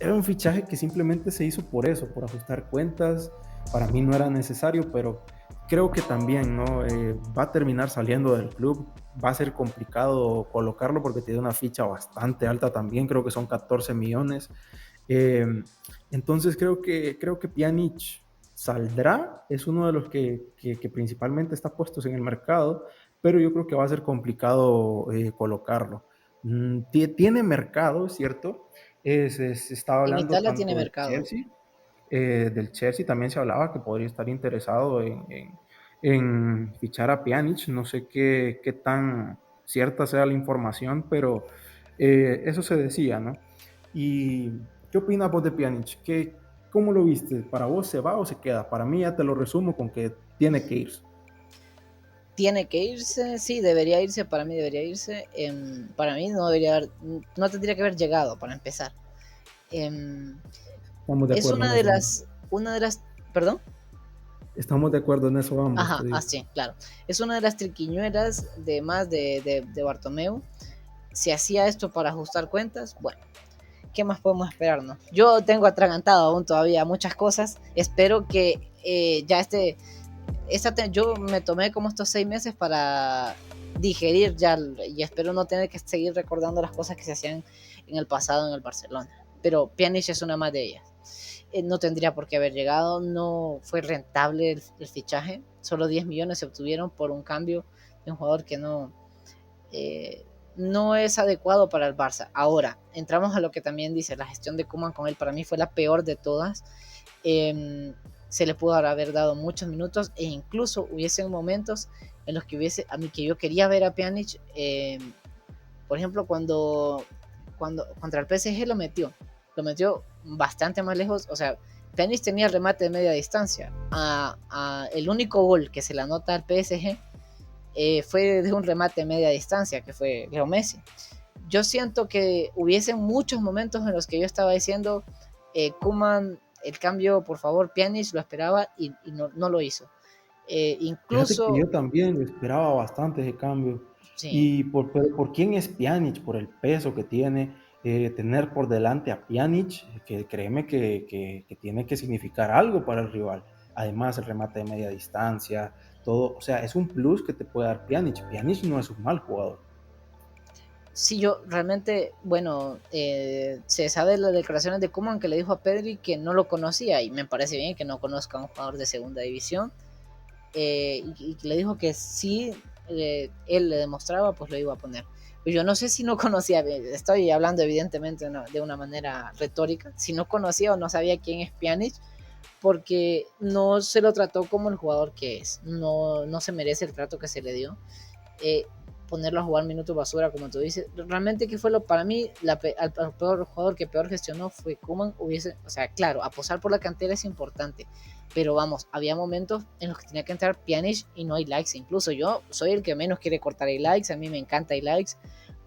era un fichaje que simplemente se hizo por eso, por ajustar cuentas. Para mí no era necesario, pero creo que también, ¿no? Va a terminar saliendo del club. Va a ser complicado colocarlo porque tiene una ficha bastante alta también. Creo que son 14 millones. Eh, entonces creo que Pjanic saldrá. Es uno de los que principalmente está puestos en el mercado, pero yo creo que va a ser complicado colocarlo. Tiene mercado, ¿cierto? Se estaba En hablando Italia tiene tanto mercado. Del Chelsea también se hablaba que podría estar interesado en fichar a Pjanic. No sé qué tan cierta sea la información, pero eso se decía, ¿no? ¿Y qué opinas vos de Pjanic? ¿Cómo lo viste? ¿Para vos se va o se queda? Para mí ya te lo resumo con que tiene que irse. Tiene que irse, sí, debería irse, para mí debería irse. Para mí no debería haber, no tendría que haber llegado para empezar. Em, Estamos de es acuerdo en eso. una de las, perdón. Estamos de acuerdo en eso ambos, te Ajá, digo. así, claro. Es una de las triquiñuelas de más de Bartomeu. Si hacía esto para ajustar cuentas, bueno, ¿qué más podemos esperarnos? Yo tengo atragantado aún todavía muchas cosas. Espero que ya yo me tomé como estos 6 meses para digerir ya y espero no tener que seguir recordando las cosas que se hacían en el pasado en el Barcelona. Pero Pjanic es una más de ellas. No tendría por qué haber llegado, no fue rentable el fichaje, solo 10 millones se obtuvieron por un cambio de un jugador que eh, no es adecuado para el Barça. Ahora, entramos a lo que también dice, la gestión de Koeman con él para mí fue la peor de todas. Se le pudo haber dado muchos minutos e incluso hubiesen momentos en los que a mí que yo quería ver a Pjanic, por ejemplo, cuando contra el PSG lo metió bastante más lejos, o sea, Pjanic tenía el remate de media distancia. El único gol que se le anota al PSG fue de un remate de media distancia, que fue Leo Messi. Yo siento que hubiesen muchos momentos en los que yo estaba diciendo, Koeman, el cambio, por favor, Pjanic lo esperaba y no lo hizo. Fíjate que Incluso, yo también esperaba bastante ese cambio. sí, ¿Y por quién es Pjanic? Por el peso que tiene. Tener por delante a Pjanic, que créeme que tiene que significar algo para el rival. Además, el remate de media distancia, todo. O sea, es un plus que te puede dar Pjanic. Pjanic no es un mal jugador. sí, yo realmente, bueno, se sabe las declaraciones de Koeman que le dijo a Pedri que no lo conocía y me parece bien que no conozca a un jugador de segunda división. Y le dijo que si él le demostraba, pues lo iba a poner. Pero yo no sé si no conocía, estoy hablando evidentemente de una manera retórica, si no conocía o no sabía quién es Pjanic, porque no se lo trató como el jugador que es, no se merece el trato que se le dio. Eh, Ponerlo a jugar minutos basura, como tú dices. Realmente, que fue para mí, al peor jugador que peor gestionó fue Koeman. O sea, claro, apostar por la cantera es importante, pero vamos, había momentos en los que tenía que entrar Pjanic y no hay likes. Incluso yo soy el que menos quiere cortar likes, a mí me encanta likes,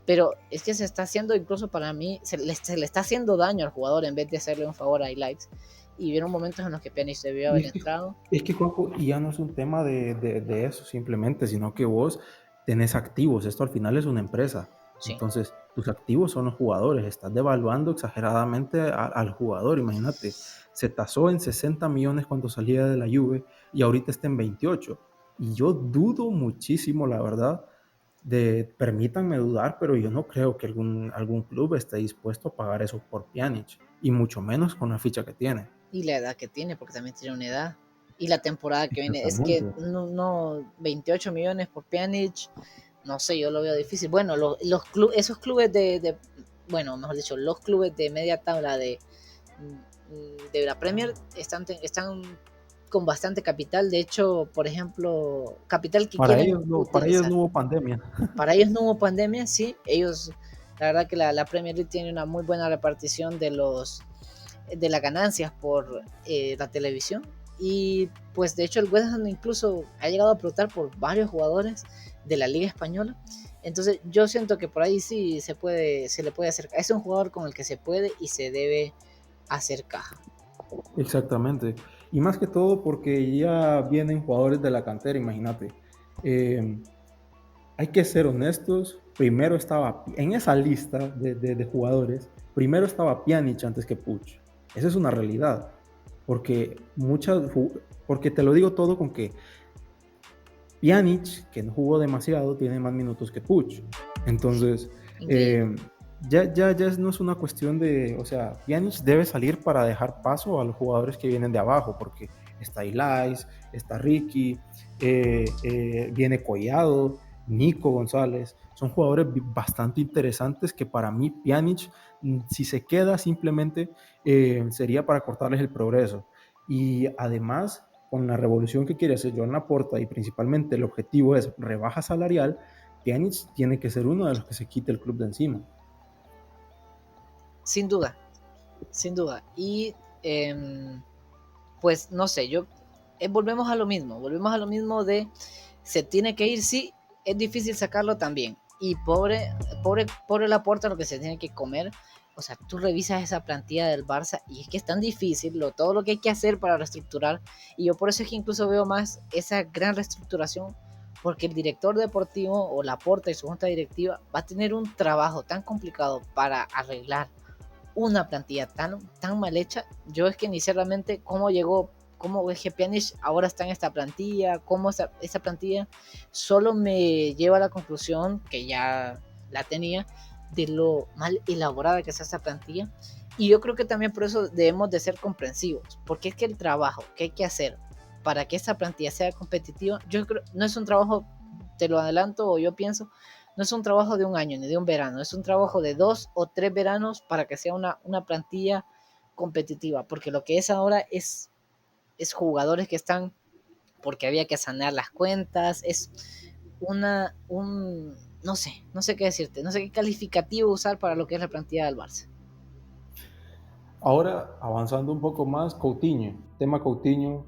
pero es que se está haciendo, incluso para mí, se le está haciendo daño al jugador en vez de hacerle un favor a likes. Y vieron momentos en los que Pjanic debió Y haber entrado. Juanjo, y ya no es un tema de eso simplemente, sino que vos tenés activos. Esto al final es una empresa. Sí, Entonces, tus activos son los jugadores. Estás devaluando exageradamente al jugador. Imagínate, se tasó en 60 millones cuando salía de la Juve y ahorita está en 28. Y yo dudo muchísimo, la verdad, permítanme dudar, pero yo no creo que algún club esté dispuesto a pagar eso por Pjanic, y mucho menos con la ficha que tiene. y la edad que tiene, porque también tiene una edad. Y la temporada que viene, es que Exactamente. no 28 millones por Pjanic, no sé, yo lo veo difícil. Bueno, esos clubes bueno, mejor dicho, los clubes de media tabla de la Premier están con bastante capital. De hecho, por ejemplo, capital que quieren Para ellos utilizar. no hubo pandemia. Para ellos no hubo pandemia, sí. Ellos, la verdad que la Premier League tiene una muy buena repartición de las ganancias por la televisión. Y pues de hecho el West Ham incluso ha llegado a preguntar por varios jugadores de la Liga Española. Entonces yo siento que por ahí sí se le puede hacer. Es un jugador con el que se puede y se debe hacer caja. Exactamente. Y más que todo porque ya vienen jugadores de la cantera, imagínate. Eh, Hay que ser honestos. Primero estaba, en esa lista de jugadores, primero estaba Pjanic antes que Puig. Esa es una realidad. Porque porque te lo digo todo con que Pjanic, que no jugó demasiado, tiene más minutos que Puig. Entonces, Increíble. eh, ya no es una cuestión de, o sea, Pjanic debe salir para dejar paso a los jugadores que vienen de abajo, porque está Ilais, está Ricky, viene Collado, Nico González, son jugadores bastante interesantes que para mí Pjanic, si se queda simplemente, sería para cortarles el progreso. Y además, con la revolución que quiere hacer Joan Laporta y principalmente el objetivo es rebaja salarial, Pjanic tiene que ser uno de los que se quite el club de encima. Sin duda, sin duda. Y pues no sé, volvemos a lo mismo de se tiene que ir, sí, es difícil sacarlo también. Y pobre Laporta lo que se tiene que comer. O sea, tú revisas esa plantilla del Barça y es que es tan difícil todo lo que hay que hacer para reestructurar. Y yo por eso es que incluso veo más esa gran reestructuración, porque el director deportivo o Laporta y su junta directiva va a tener un trabajo tan complicado para arreglar una plantilla tan mal hecha. Yo es que ni sé realmente cómo es que Pjanic ahora está en esta plantilla, cómo esta plantilla solo me lleva a la conclusión, que ya la tenía, de lo mal elaborada que es esta plantilla. Y yo creo que también por eso debemos de ser comprensivos, porque es que el trabajo que hay que hacer para que esta plantilla sea competitiva, yo creo, no es un trabajo, te lo adelanto, o yo pienso, no es un trabajo de un año ni de un verano, es un trabajo de 2 o 3 veranos para que sea una plantilla competitiva, porque lo que es ahora es jugadores que están porque había que sanear las cuentas, es no sé qué decirte, no sé qué calificativo usar para lo que es la plantilla del Barça. Ahora, avanzando un poco más, Coutinho, tema Coutinho,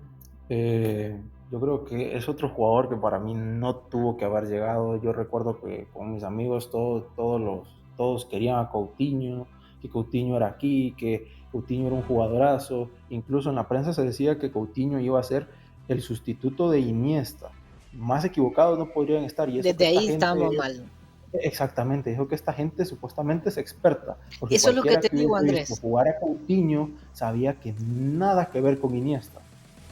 yo creo que es otro jugador que para mí no tuvo que haber llegado. Yo recuerdo que con mis amigos todos querían a Coutinho, que Coutinho era aquí, que Coutinho era un jugadorazo. Incluso en la prensa se decía que Coutinho iba a ser el sustituto de Iniesta. Más equivocados no podrían estar. Y eso que Desde esta ahí gente estábamos mal. Exactamente, dijo que esta gente supuestamente es experta, porque Eso es lo que cualquiera te que digo, hubiese visto Andrés. jugar a Coutinho sabía que nada que ver con Iniesta.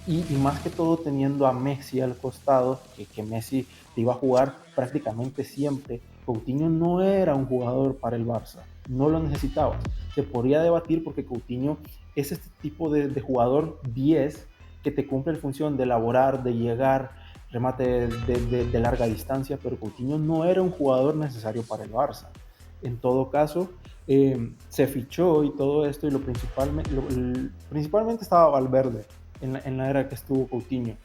Y más que todo teniendo a Messi al costado, que Messi te iba a jugar prácticamente siempre. Coutinho no era un jugador para el Barça, no lo necesitabas. Se podría debatir porque Coutinho es este tipo de jugador 10 que te cumple la función de elaborar, de llegar, remate de larga distancia, pero Coutinho no era un jugador necesario para el Barça. En todo caso, se fichó y todo esto, y principalmente estaba Valverde en la era que estuvo Coutinho.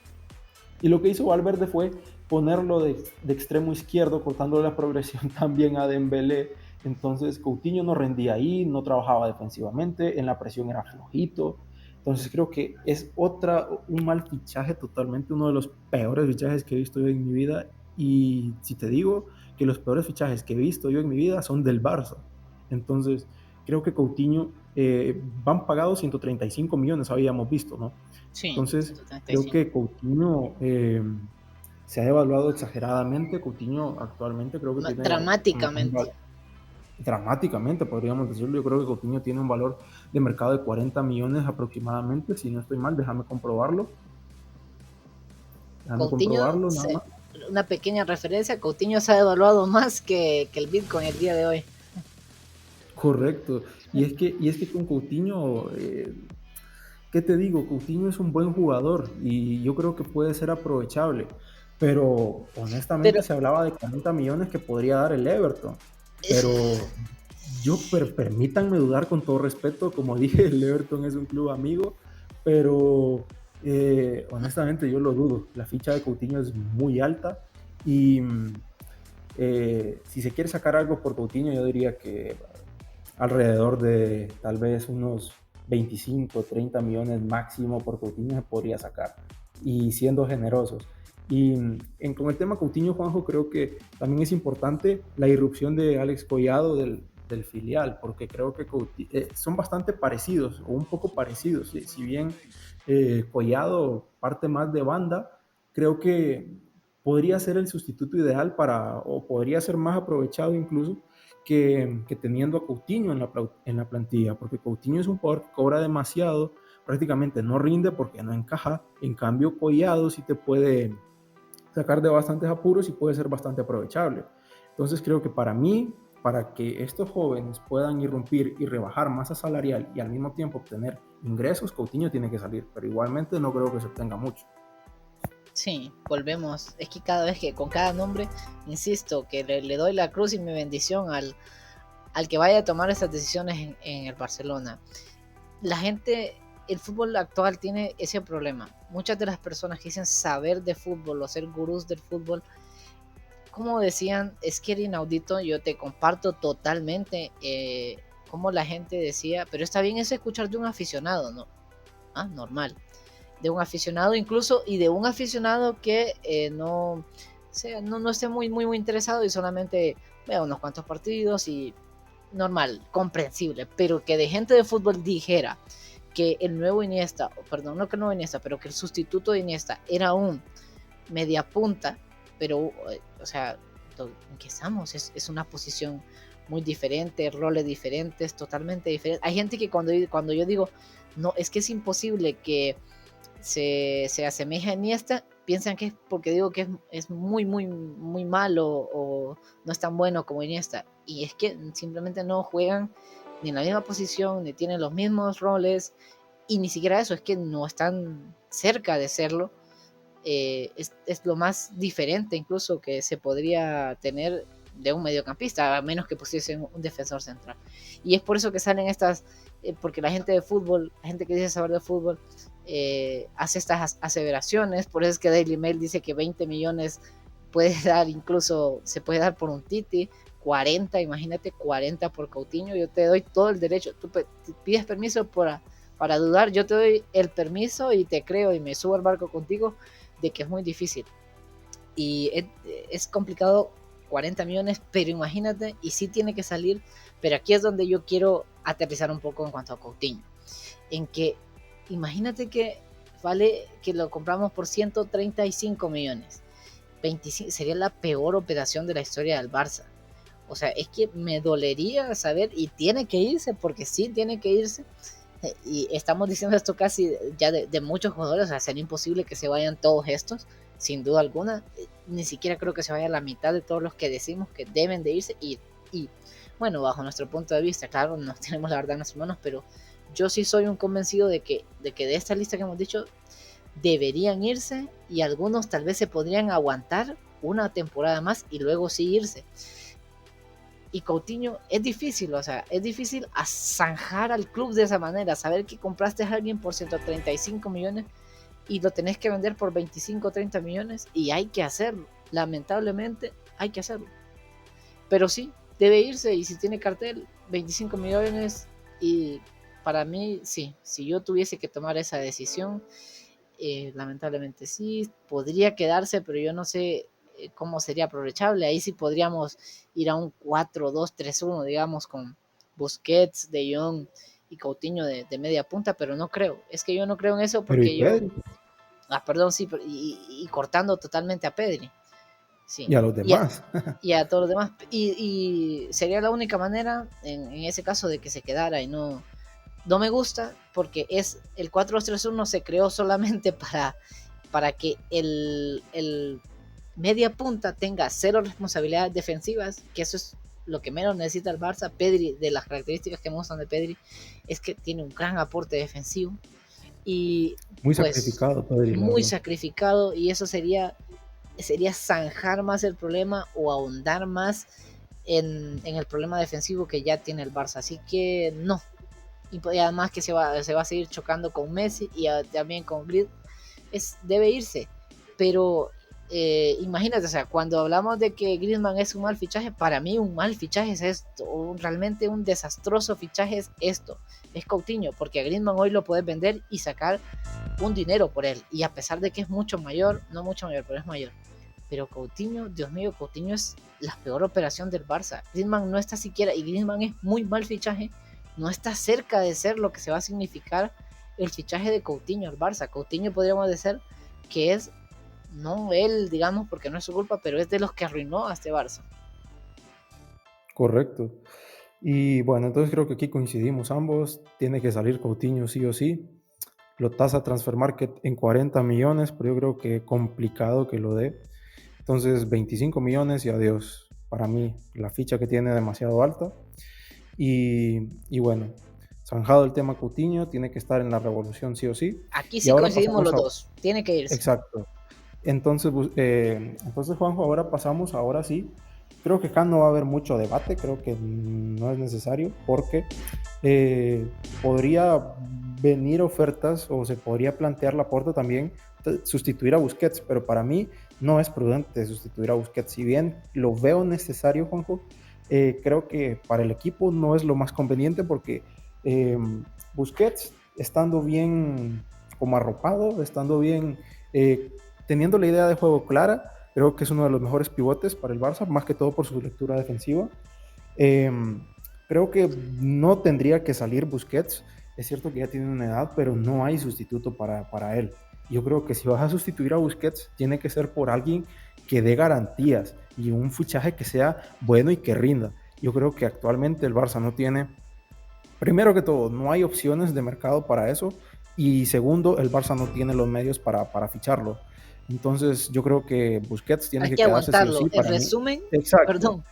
Y lo que hizo Valverde fue ponerlo de extremo izquierdo, cortando la progresión también a Dembélé. Entonces Coutinho no rendía ahí, no trabajaba defensivamente, en la presión era flojito. Entonces creo que es un mal fichaje totalmente, uno de los peores fichajes que he visto yo en mi vida. Y si te digo que los peores fichajes que he visto yo en mi vida son del Barça. Entonces creo que Coutinho van pagados 135 millones, habíamos visto, ¿no? Sí, Entonces creo 135. que Coutinho se ha evaluado exageradamente. Coutinho actualmente creo que tiene Dramáticamente. dramáticamente, podríamos decirlo. Yo creo que Coutinho tiene un valor de mercado de 40 millones aproximadamente, si no estoy mal, déjame comprobarlo. Déjame Coutinho, comprobarlo nada más. una pequeña referencia, Coutinho se ha devaluado más que el Bitcoin el día de hoy. Correcto. Y es que con Coutinho, ¿qué te digo? Coutinho es un buen jugador y yo creo que puede ser aprovechable. Pero Pero honestamente se hablaba de 40 millones que podría dar el Everton. Pero permítanme dudar con todo respeto. Como dije, el Everton es un club amigo. Pero honestamente yo lo dudo. La ficha de Coutinho es muy alta. Y si se quiere sacar algo por Coutinho, yo diría que alrededor de tal vez unos 25, 30 millones máximo por Coutinho se podría sacar, y siendo generosos. Y con el tema Coutinho, Juanjo, creo que también es importante la irrupción de Alex Collado del filial, porque creo que son bastante parecidos, o un poco parecidos. Si bien Collado parte más de banda, creo que podría ser el sustituto ideal o podría ser más aprovechado incluso que teniendo a Coutinho en la plantilla, porque Coutinho es un jugador que cobra demasiado, prácticamente no rinde porque no encaja. En cambio, Collado sí te puede sacar de bastantes apuros y puede ser bastante aprovechable. Entonces creo que para mí, para que estos jóvenes puedan irrumpir y rebajar masa salarial y al mismo tiempo obtener ingresos, Coutinho tiene que salir, pero igualmente no creo que se obtenga mucho. sí, volvemos. Es que cada vez que con cada nombre, insisto, que le doy la cruz y mi bendición al que vaya a tomar esas decisiones en el Barcelona. La gente, el fútbol actual tiene ese problema. Muchas de las personas que dicen saber de fútbol o ser gurús del fútbol como decían, es que era inaudito, yo te comparto totalmente como la gente decía, pero está bien eso escuchar de un aficionado, ¿no? Ah, normal. De un aficionado incluso y de un aficionado que no, sea, no esté muy interesado y solamente vea unos cuantos partidos y normal, comprensible, pero que de gente de fútbol dijera que el nuevo Iniesta, perdón, no que el nuevo Iniesta, pero que el sustituto de Iniesta era un media punta, pero, o sea, ¿en qué estamos? Es una posición muy diferente, roles diferentes, totalmente diferentes. Hay gente que cuando yo digo, no, es que es imposible que se asemeje a Iniesta, piensan que es porque digo que es muy malo o no es tan bueno como Iniesta. Y es que simplemente no juegan ni en la misma posición, ni tienen los mismos roles, y ni siquiera eso, es que no están cerca de serlo. Es lo más diferente incluso que se podría tener de un mediocampista, a menos que pusiesen un defensor central. Y es por eso que salen estas, porque la gente de fútbol, la gente que dice saber de fútbol, hace estas aseveraciones, por eso es que Daily Mail dice que 20 millones puede dar, incluso se puede dar por un Titi, 40, imagínate, 40 por Coutinho, yo te doy todo el derecho, tú pides permiso para dudar, yo te doy el permiso y te creo y me subo al barco contigo de que es muy difícil. Y es complicado 40 millones, pero imagínate, y sí tiene que salir, pero aquí es donde yo quiero aterrizar un poco en cuanto a Coutinho, en que imagínate que vale, que lo compramos por 135 millones, 25, sería la peor operación de la historia del Barça. O sea, es que me dolería saber, y tiene que irse, porque sí tiene que irse, y estamos diciendo esto casi ya de muchos jugadores, o sea, sería imposible que se vayan todos estos, sin duda alguna, ni siquiera creo que se vaya la mitad de todos los que decimos que deben de irse, y bueno, bajo nuestro punto de vista, claro, no tenemos la verdad en nuestras manos, pero yo sí soy un convencido de esta lista que hemos dicho, deberían irse, y algunos tal vez se podrían aguantar una temporada más y luego sí irse. Y Coutinho es difícil, o sea, es difícil zanjar al club de esa manera, saber que compraste a alguien por 135 millones y lo tenés que vender por 25 o 30 millones y hay que hacerlo, lamentablemente hay que hacerlo. Pero sí, debe irse y si tiene cartel, 25 millones y para mí sí, si yo tuviese que tomar esa decisión, lamentablemente sí, podría quedarse, pero yo no sé cómo sería aprovechable. Ahí sí podríamos ir a un 4-2-3-1, digamos, con Busquets, De Jong y Coutinho de media punta, pero no creo. Es que yo no creo en eso Pero ¿y porque yo. Pedri? Perdón, sí, y cortando totalmente a Pedri. Sí. Y a los demás. Y a todos los demás. Y sería la única manera, en ese caso, de que se quedara y no me gusta porque es el 4-2-3-1 se creó solamente para que el media punta tenga cero responsabilidades defensivas, que eso es lo que menos necesita el Barça. Pedri, de las características que me gustan de Pedri, es que tiene un gran aporte defensivo y Muy pues sacrificado, Pedri, la muy verdad. sacrificado, y eso sería zanjar más el problema o ahondar más en el problema defensivo que ya tiene el Barça. Así que no, y además que se va a seguir chocando con Messi y también con Grid, debe irse. Pero imagínate, o sea, cuando hablamos de que Griezmann es un mal fichaje, para mí un mal fichaje es esto, realmente un desastroso fichaje es esto, es Coutinho, porque a Griezmann hoy lo puedes vender y sacar un dinero por él, y a pesar de que es mucho mayor, no mucho mayor, pero es mayor. Pero Coutinho, Dios mío, Coutinho es la peor operación del Barça. Griezmann no está siquiera, y Griezmann es muy mal fichaje, no está cerca de ser lo que se va a significar el fichaje de Coutinho al Barça. Coutinho podríamos decir que es, no él, digamos, porque no es su culpa, pero es de los que arruinó a este Barça. Correcto. Y bueno, entonces creo que aquí coincidimos ambos. Tiene que salir Coutinho sí o sí. Lo tasa Transfer Market en 40 millones, pero yo creo que complicado que lo dé. Entonces 25 millones y adiós. Para mí la ficha que tiene es demasiado alta. Y bueno, zanjado el tema Coutinho, tiene que estar en la revolución sí o sí. Aquí Y sí ahora coincidimos pasamos los a... dos, tiene que irse. Exacto. Entonces, Juanjo, ahora pasamos, ahora sí. Creo que acá no va a haber mucho debate, creo que no es necesario, porque podría venir ofertas o se podría plantear la puerta también sustituir a Busquets, pero para mí no es prudente sustituir a Busquets. Si bien lo veo necesario, Juanjo, creo que para el equipo no es lo más conveniente porque eh, Busquets, estando bien como arropado, estando bien, eh, teniendo la idea de juego clara, creo que es uno de los mejores pivotes para el Barça, más que todo por su lectura defensiva. Eh, Creo que no tendría que salir Busquets. Es cierto que ya tiene una edad, pero no hay sustituto para él. Yo creo que si vas a sustituir a Busquets, tiene que ser por alguien que dé garantías y un fichaje que sea bueno y que rinda. Yo creo que actualmente el Barça no tiene, primero que todo, no hay opciones de mercado para eso. Y segundo, el Barça no tiene los medios para ficharlo. Entonces, yo creo que Busquets tiene Hay que que quedarse sí o aguantarlo. sí En para mí. resumen, Exacto, perdón,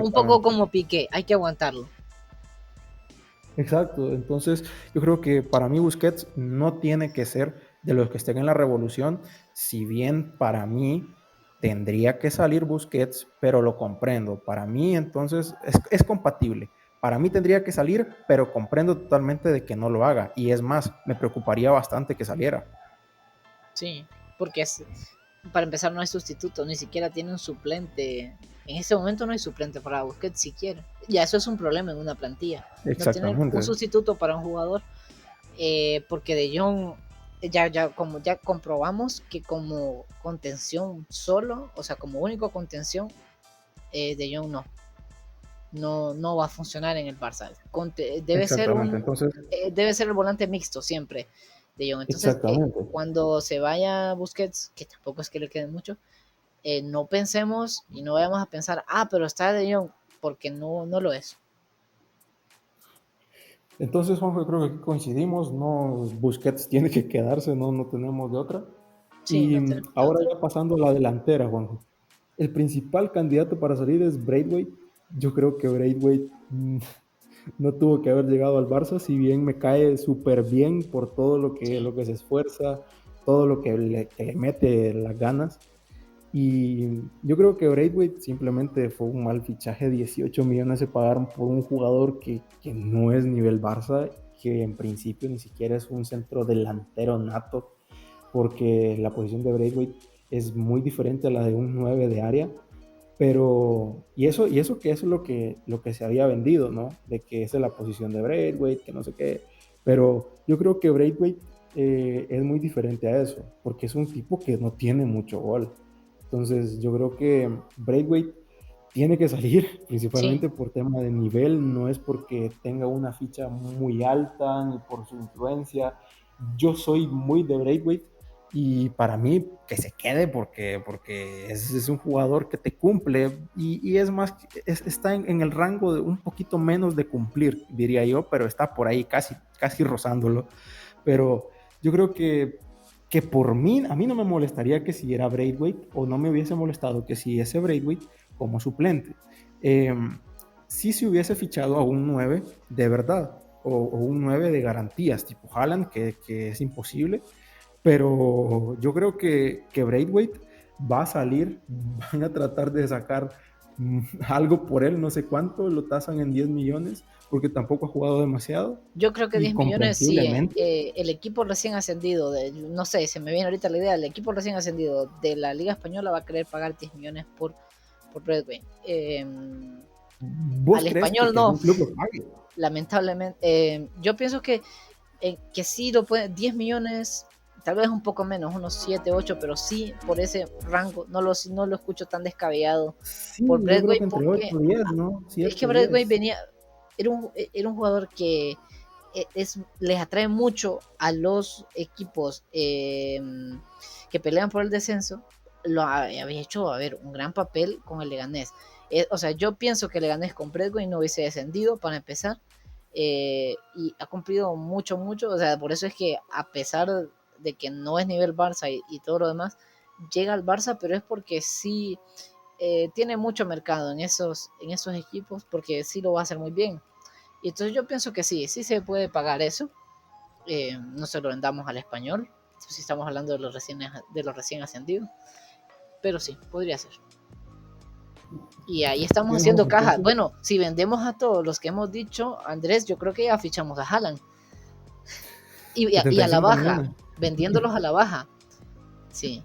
un poco exactamente. como Piqué, hay que aguantarlo. Exacto, entonces yo creo que para mí Busquets no tiene que ser de los que estén en la revolución, si bien para mí tendría que salir Busquets, pero lo comprendo. Para mí entonces es compatible. Para mí tendría que salir, pero comprendo totalmente de que no lo haga. Y es más, me preocuparía bastante que saliera. Sí, porque para empezar no hay sustituto, ni siquiera tiene un suplente. En ese momento no hay suplente para Busquets siquiera. Ya eso es un problema en una plantilla. No tener un Exactamente, sustituto para un jugador, porque De Jong como ya comprobamos que como contención solo, o sea, como único contención, De Jong no va a funcionar en el Barça. exactamente. Entonces, Debe ser el volante mixto siempre de Jong. Entonces, exactamente. cuando se vaya Busquets, que tampoco es que le quede mucho, no pensemos y no vayamos a pensar, pero está de Jong, porque no lo es. Entonces, Juanjo, creo que aquí coincidimos, no, Busquets tiene que quedarse, no tenemos de otra. Sí, Y no tenemos de ahora otra. ya pasando a la delantera, Juanjo. El principal candidato para salir es Braithwaite. Yo creo que Braithwaite no tuvo que haber llegado al Barça, si bien me cae súper bien por todo Sí. lo que se esfuerza, todo lo que le mete las ganas. Y yo creo que Braithwaite simplemente fue un mal fichaje. 18 millones se pagaron por un jugador que no es nivel Barça, que en principio ni siquiera es un centro delantero nato, porque la posición de Braithwaite es muy diferente a la de un 9 de área. Pero, y eso que es lo que se había vendido, ¿no? De que esa es la posición de Braithwaite, que no sé qué. Pero yo creo que Braithwaite es muy diferente a eso, porque es un tipo que no tiene mucho gol. Entonces, yo creo que Braithwaite tiene que salir, Sí, principalmente por tema de nivel, no es porque tenga una ficha muy alta ni por su influencia. Yo soy muy de Braithwaite y para mí que se quede porque es un jugador que te cumple y es más, está en el rango de un poquito menos de cumplir, diría yo, pero está por ahí casi rozándolo. Pero yo creo que por mí, a mí no me molestaría que siguiera Braithwaite o no me hubiese molestado que siguiese Braithwaite como suplente. Eh, si se hubiese fichado a un 9 de verdad o un 9 de garantías, tipo Haaland, que es imposible, pero yo creo que Braithwaite va a salir, van a tratar de sacar algo por él, no sé cuánto, lo tasan en 10 millones, porque tampoco ha jugado demasiado, yo creo que y 10 millones sí. comprensiblemente, El equipo recién ascendido, no sé, se me viene ahorita la idea, el equipo recién ascendido de la Liga Española va a querer pagar 10 millones por Bradway. ¿vos Al crees español que no, algún club lo pague? lamentablemente. Yo pienso que sí lo puede, 10 millones, tal vez un poco menos, unos 7 8, pero sí por ese rango, no lo escucho tan descabellado Sí, por yo creo Bradway, que entre 8 porque y 10, ¿no? es que 7, Bradway 10. venía, era un jugador que les atrae mucho a los equipos que pelean por el descenso. Había hecho, a ver, un gran papel con el Leganés. O sea, yo pienso que el Leganés con Bradway no hubiese descendido para empezar. Y ha cumplido mucho. O sea, por eso es que a pesar de que no es nivel Barça y todo lo demás, llega al Barça, pero es porque sí tiene mucho mercado en esos equipos, porque sí lo va a hacer muy bien. Y entonces yo pienso que sí se puede pagar eso. No se lo vendamos al español, si estamos hablando de los recién ascendidos, pero sí, podría ser. Y ahí estamos Bien, haciendo Juanjo, caja. entonces, Bueno, si vendemos a todos los que hemos dicho, Andrés, yo creo que ya fichamos a Haaland. Y a la 75 baja, millones. vendiéndolos a la baja. Sí.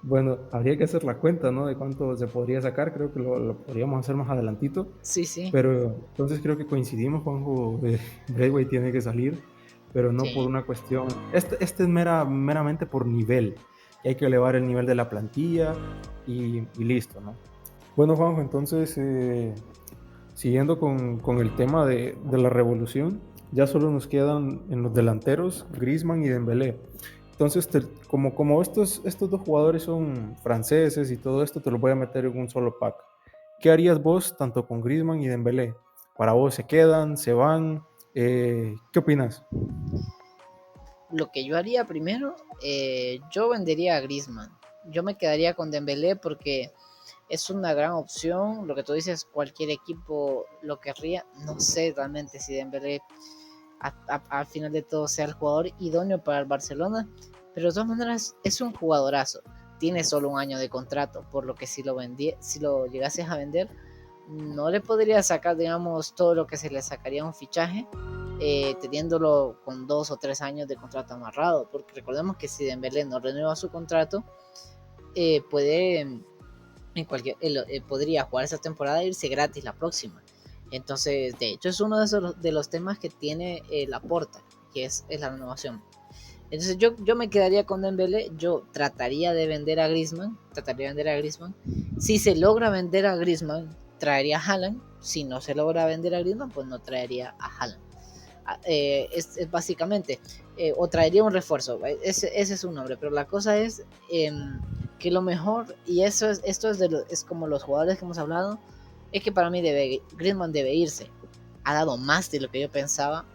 Bueno, habría que hacer la cuenta, ¿no? De cuánto se podría sacar, creo que lo podríamos hacer más adelantito, Sí, sí, pero entonces creo que coincidimos, Juanjo, Braithwaite tiene que salir, pero no por sí. una cuestión, este es meramente por nivel, que hay que elevar el nivel de la plantilla y listo, ¿no? Bueno, Juanjo, entonces, siguiendo con el tema de la revolución, ya solo nos quedan en los delanteros Griezmann y Dembélé. Entonces, como estos dos jugadores son franceses y todo esto, te los voy a meter en un solo pack. ¿Qué harías vos tanto con Griezmann y Dembélé? ¿Para vos se quedan, se van? ¿Qué opinas? Lo que yo haría primero, yo vendería a Griezmann. Yo me quedaría con Dembélé porque es una gran opción. Lo que tú dices, cualquier equipo lo querría. No sé realmente si Dembélé al final de todo sea el jugador idóneo para el Barcelona, pero de todas maneras es un jugadorazo. Tiene solo un año de contrato, por lo que si lo llegases a vender, no le podría sacar, digamos, todo lo que se le sacaría a un fichaje, teniéndolo con 2 o 3 años de contrato amarrado, porque recordemos que si Dembélé no renueva su contrato, puede podría jugar esa temporada e irse gratis la próxima. Entonces, de hecho, es uno de los temas que tiene la Porta, que es la renovación. Entonces, yo me quedaría con Dembélé, yo trataría de vender a Griezmann. Si se logra vender a Griezmann, traería a Haaland. Si no se logra vender a Griezmann, pues no traería a Haaland. Es básicamente, o traería un refuerzo, ese es su nombre, pero la cosa es que lo mejor, y esto es como los jugadores que hemos hablado, es que para mí Griezmann debe irse. Ha dado más de lo que yo pensaba,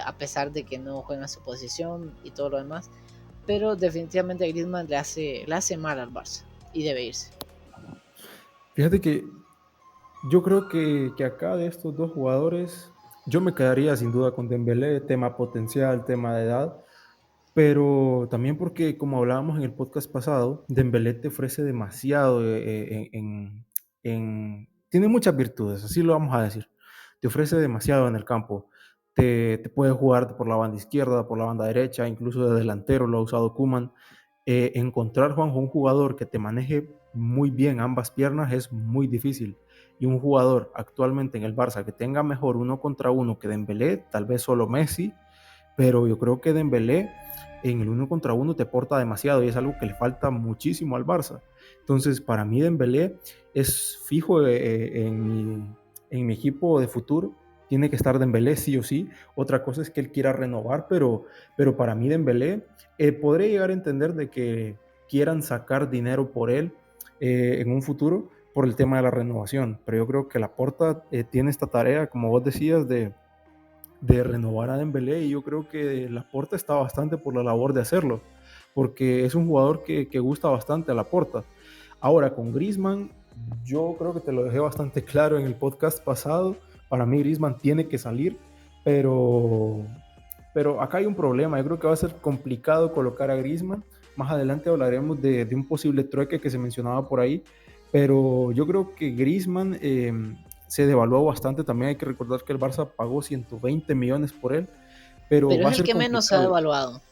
a pesar de que no juega en su posición y todo lo demás, pero definitivamente Griezmann le hace mal al Barça y debe irse. Fíjate que yo creo que acá de estos dos jugadores, yo me quedaría sin duda con Dembélé, tema potencial, tema de edad. Pero también porque, como hablábamos en el podcast pasado, Dembélé te ofrece demasiado tiene muchas virtudes, así lo vamos a decir. Te ofrece demasiado en el campo. Te puede jugar por la banda izquierda, por la banda derecha, incluso de delantero, lo ha usado Koeman. Encontrar, Juanjo, un jugador que te maneje muy bien ambas piernas es muy difícil. Y un jugador actualmente en el Barça que tenga mejor uno contra uno que Dembélé, tal vez solo Messi, pero yo creo que Dembélé en el uno contra uno te aporta demasiado y es algo que le falta muchísimo al Barça. Entonces, para mí Dembélé es fijo en mi equipo de futuro. Tiene que estar Dembélé sí o sí. Otra cosa es que él quiera renovar, pero para mí Dembélé podré llegar a entender de que quieran sacar dinero por él en un futuro por el tema de la renovación. Pero yo creo que Laporta tiene esta tarea, como vos decías, de renovar a Dembélé y yo creo que Laporta está bastante por la labor de hacerlo, porque es un jugador que gusta bastante a Laporta. Ahora, con Griezmann, yo creo que te lo dejé bastante claro en el podcast pasado, para mí Griezmann tiene que salir, pero, pero acá hay un problema, yo creo que va a ser complicado colocar a Griezmann, más adelante hablaremos de un posible trueque que se mencionaba por ahí, pero yo creo que Griezmann se devaluó bastante. También hay que recordar que el Barça pagó 120 millones por él, pero Pero va es a el ser que menos se ha complicado. devaluado.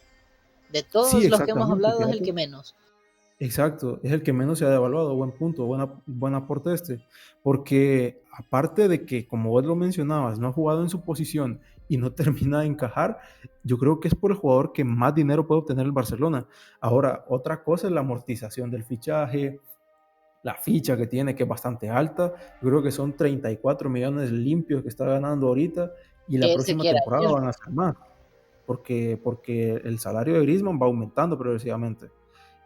De Sí, todos los que hemos exactamente, hablado, es el fíjate. que menos. Exacto, es el que menos se ha devaluado, buen punto, buen aporte este, porque aparte de que, como vos lo mencionabas, no ha jugado en su posición y no termina de encajar, yo creo que es por el jugador que más dinero puede obtener el Barcelona. Ahora, otra cosa es la amortización del fichaje, la ficha que tiene, que es bastante alta. Yo creo que son 34 millones limpios que está ganando ahorita y la Que él se próxima quiera temporada ir. van a ser más, porque el salario de Griezmann va aumentando progresivamente.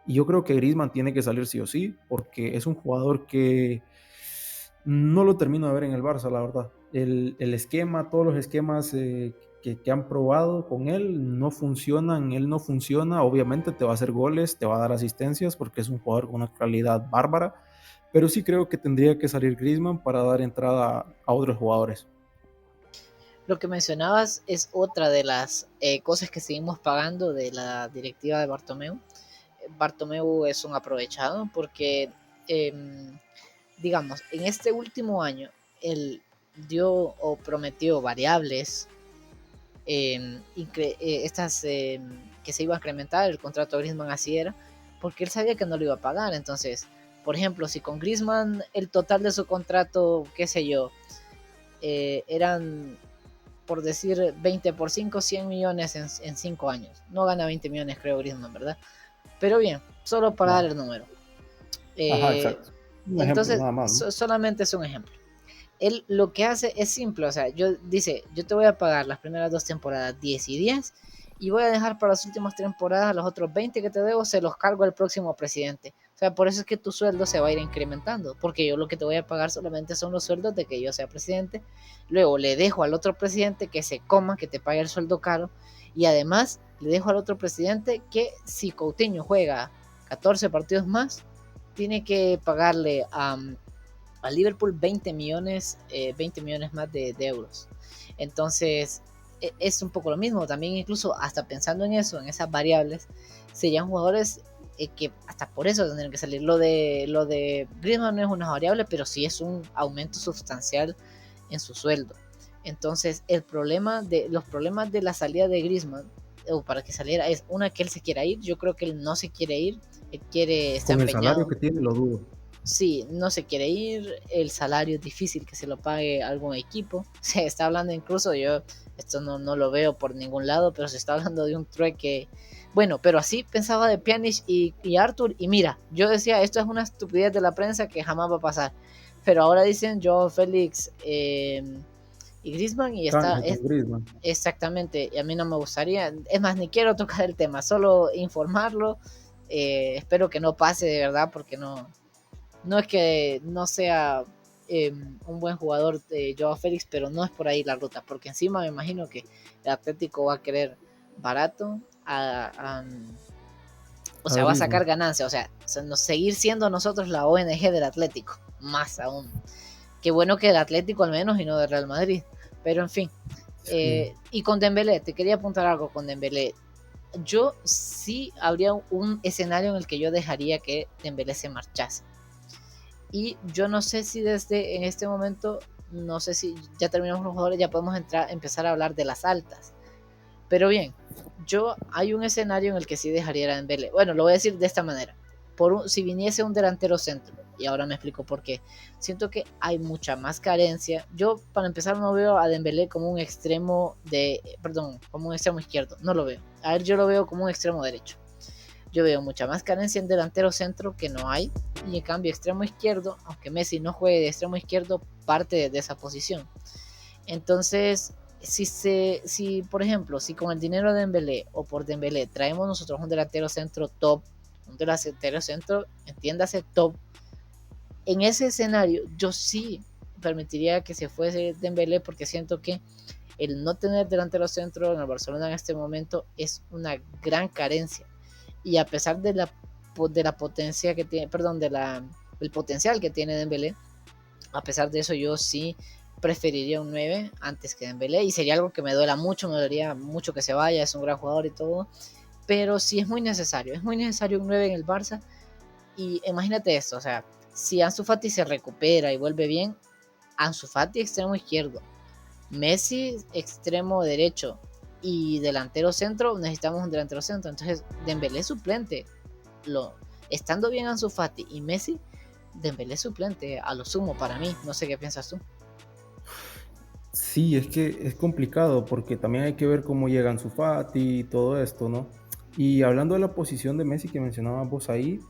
Y yo creo que Griezmann tiene que salir sí o sí, porque es un jugador que no lo termino de ver en el Barça, la verdad. El esquema, todos los esquemas que han probado con él no funcionan, él no funciona. Obviamente te va a hacer goles, te va a dar asistencias, porque es un jugador con una calidad bárbara, pero sí creo que tendría que salir Griezmann para dar entrada a otros jugadores. Lo que mencionabas es otra de las cosas que seguimos pagando de la directiva de Bartomeu. Bartomeu es un aprovechado porque, digamos, en este último año él dio o prometió variables, estas que se iba a incrementar, el contrato de Griezmann así era, porque él sabía que no lo iba a pagar. Entonces, por ejemplo, si con Griezmann el total de su contrato, qué sé yo, eran, por decir, 20 por 5, 100 millones en 5 años. No gana 20 millones, creo, Griezmann, ¿verdad? Pero bien, solo para dar No. el número. Ajá, Eh, exacto. Un ejemplo, entonces, nada más, ¿no? solamente es un ejemplo. Él lo que hace es simple, o sea, dice, yo te voy a pagar las primeras 2 temporadas 10 y 10 y voy a dejar para las últimas temporadas los otros 20 que te debo, se los cargo al próximo presidente. O sea, por eso es que tu sueldo se va a ir incrementando, porque yo lo que te voy a pagar solamente son los sueldos de que yo sea presidente. Luego le dejo al otro presidente que se coma, que te pague el sueldo caro, y además le dejo al otro presidente que si Coutinho juega 14 partidos más, tiene que pagarle a Liverpool 20 millones, 20 millones más de euros. Entonces, es un poco lo mismo. También incluso hasta pensando en eso, en esas variables, serían jugadores que hasta por eso tendrían que salir. Lo de Griezmann no es una variable, pero sí es un aumento sustancial en su sueldo. Entonces, los problemas de la salida de Griezmann, o para que saliera, es una, que él se quiera ir. Yo creo que él no se quiere ir, está Con el salario empeñado. que tiene, lo dudo. Sí, no se quiere ir, el salario es difícil que se lo pague algún equipo. Se está hablando incluso, yo esto no lo veo por ningún lado, pero se está hablando de un trueque. Bueno, pero así pensaba de Pjanic y Arthur, y mira, yo decía, esto es una estupidez de la prensa que jamás va a pasar. Pero ahora dicen Joao Félix y Griezmann, y Canje con Griezmann. exactamente, y a mí no me gustaría, es más, ni quiero tocar el tema, solo informarlo. Espero que no pase de verdad, porque no es que no sea un buen jugador de Joao Félix, pero no es por ahí la ruta, porque encima me imagino que el Atlético va a querer barato, o A sea, va a sacar Griezmann. ganancia, o sea, seguir siendo nosotros la ONG del Atlético, más aún. Qué bueno que el Atlético al menos y no del Real Madrid, pero en fin. Sí. Y con Dembélé, te quería apuntar algo con Dembélé. Yo sí habría un escenario en el que yo dejaría que Dembélé se marchase. Y yo no sé si desde en este momento, no sé si ya terminamos los jugadores, ya podemos empezar a hablar de las altas. Pero bien, hay un escenario en el que sí dejaría a Dembélé. Bueno, lo voy a decir de esta manera. Si viniese un delantero centro, y ahora me explico por qué. Siento que hay mucha más carencia. Yo, para empezar, no veo a Dembélé como un extremo como un extremo izquierdo. No lo veo. A ver, yo lo veo como un extremo derecho. Yo veo mucha más carencia en delantero centro, que no hay, y en cambio extremo izquierdo, aunque Messi no juegue de extremo izquierdo, parte de esa posición. Entonces, si por ejemplo, si con el dinero de Dembélé o por Dembélé traemos nosotros un delantero centro top, un delantero centro, entiéndase top, en ese escenario yo sí permitiría que se fuese Dembélé, porque siento que el no tener delantero centro en el Barcelona en este momento es una gran carencia. Y a pesar de la potencia que tiene, perdón, del potencial que tiene Dembélé, a pesar de eso yo sí preferiría un 9 antes que Dembélé, y sería algo que me duela mucho, me dolería mucho que se vaya, es un gran jugador y todo, pero sí es muy necesario un 9 en el Barça. Y imagínate esto, o sea, si Ansu Fati se recupera y vuelve bien, Ansu Fati extremo izquierdo, Messi extremo derecho y delantero centro, necesitamos un delantero centro. Entonces Dembélé suplente, estando bien Ansu Fati y Messi, Dembélé suplente a lo sumo para mí. No sé qué piensas tú. Sí, es que es complicado porque también hay que ver cómo llega Ansu Fati y todo esto, ¿no? Y hablando de la posición de Messi que mencionabas vos ahí,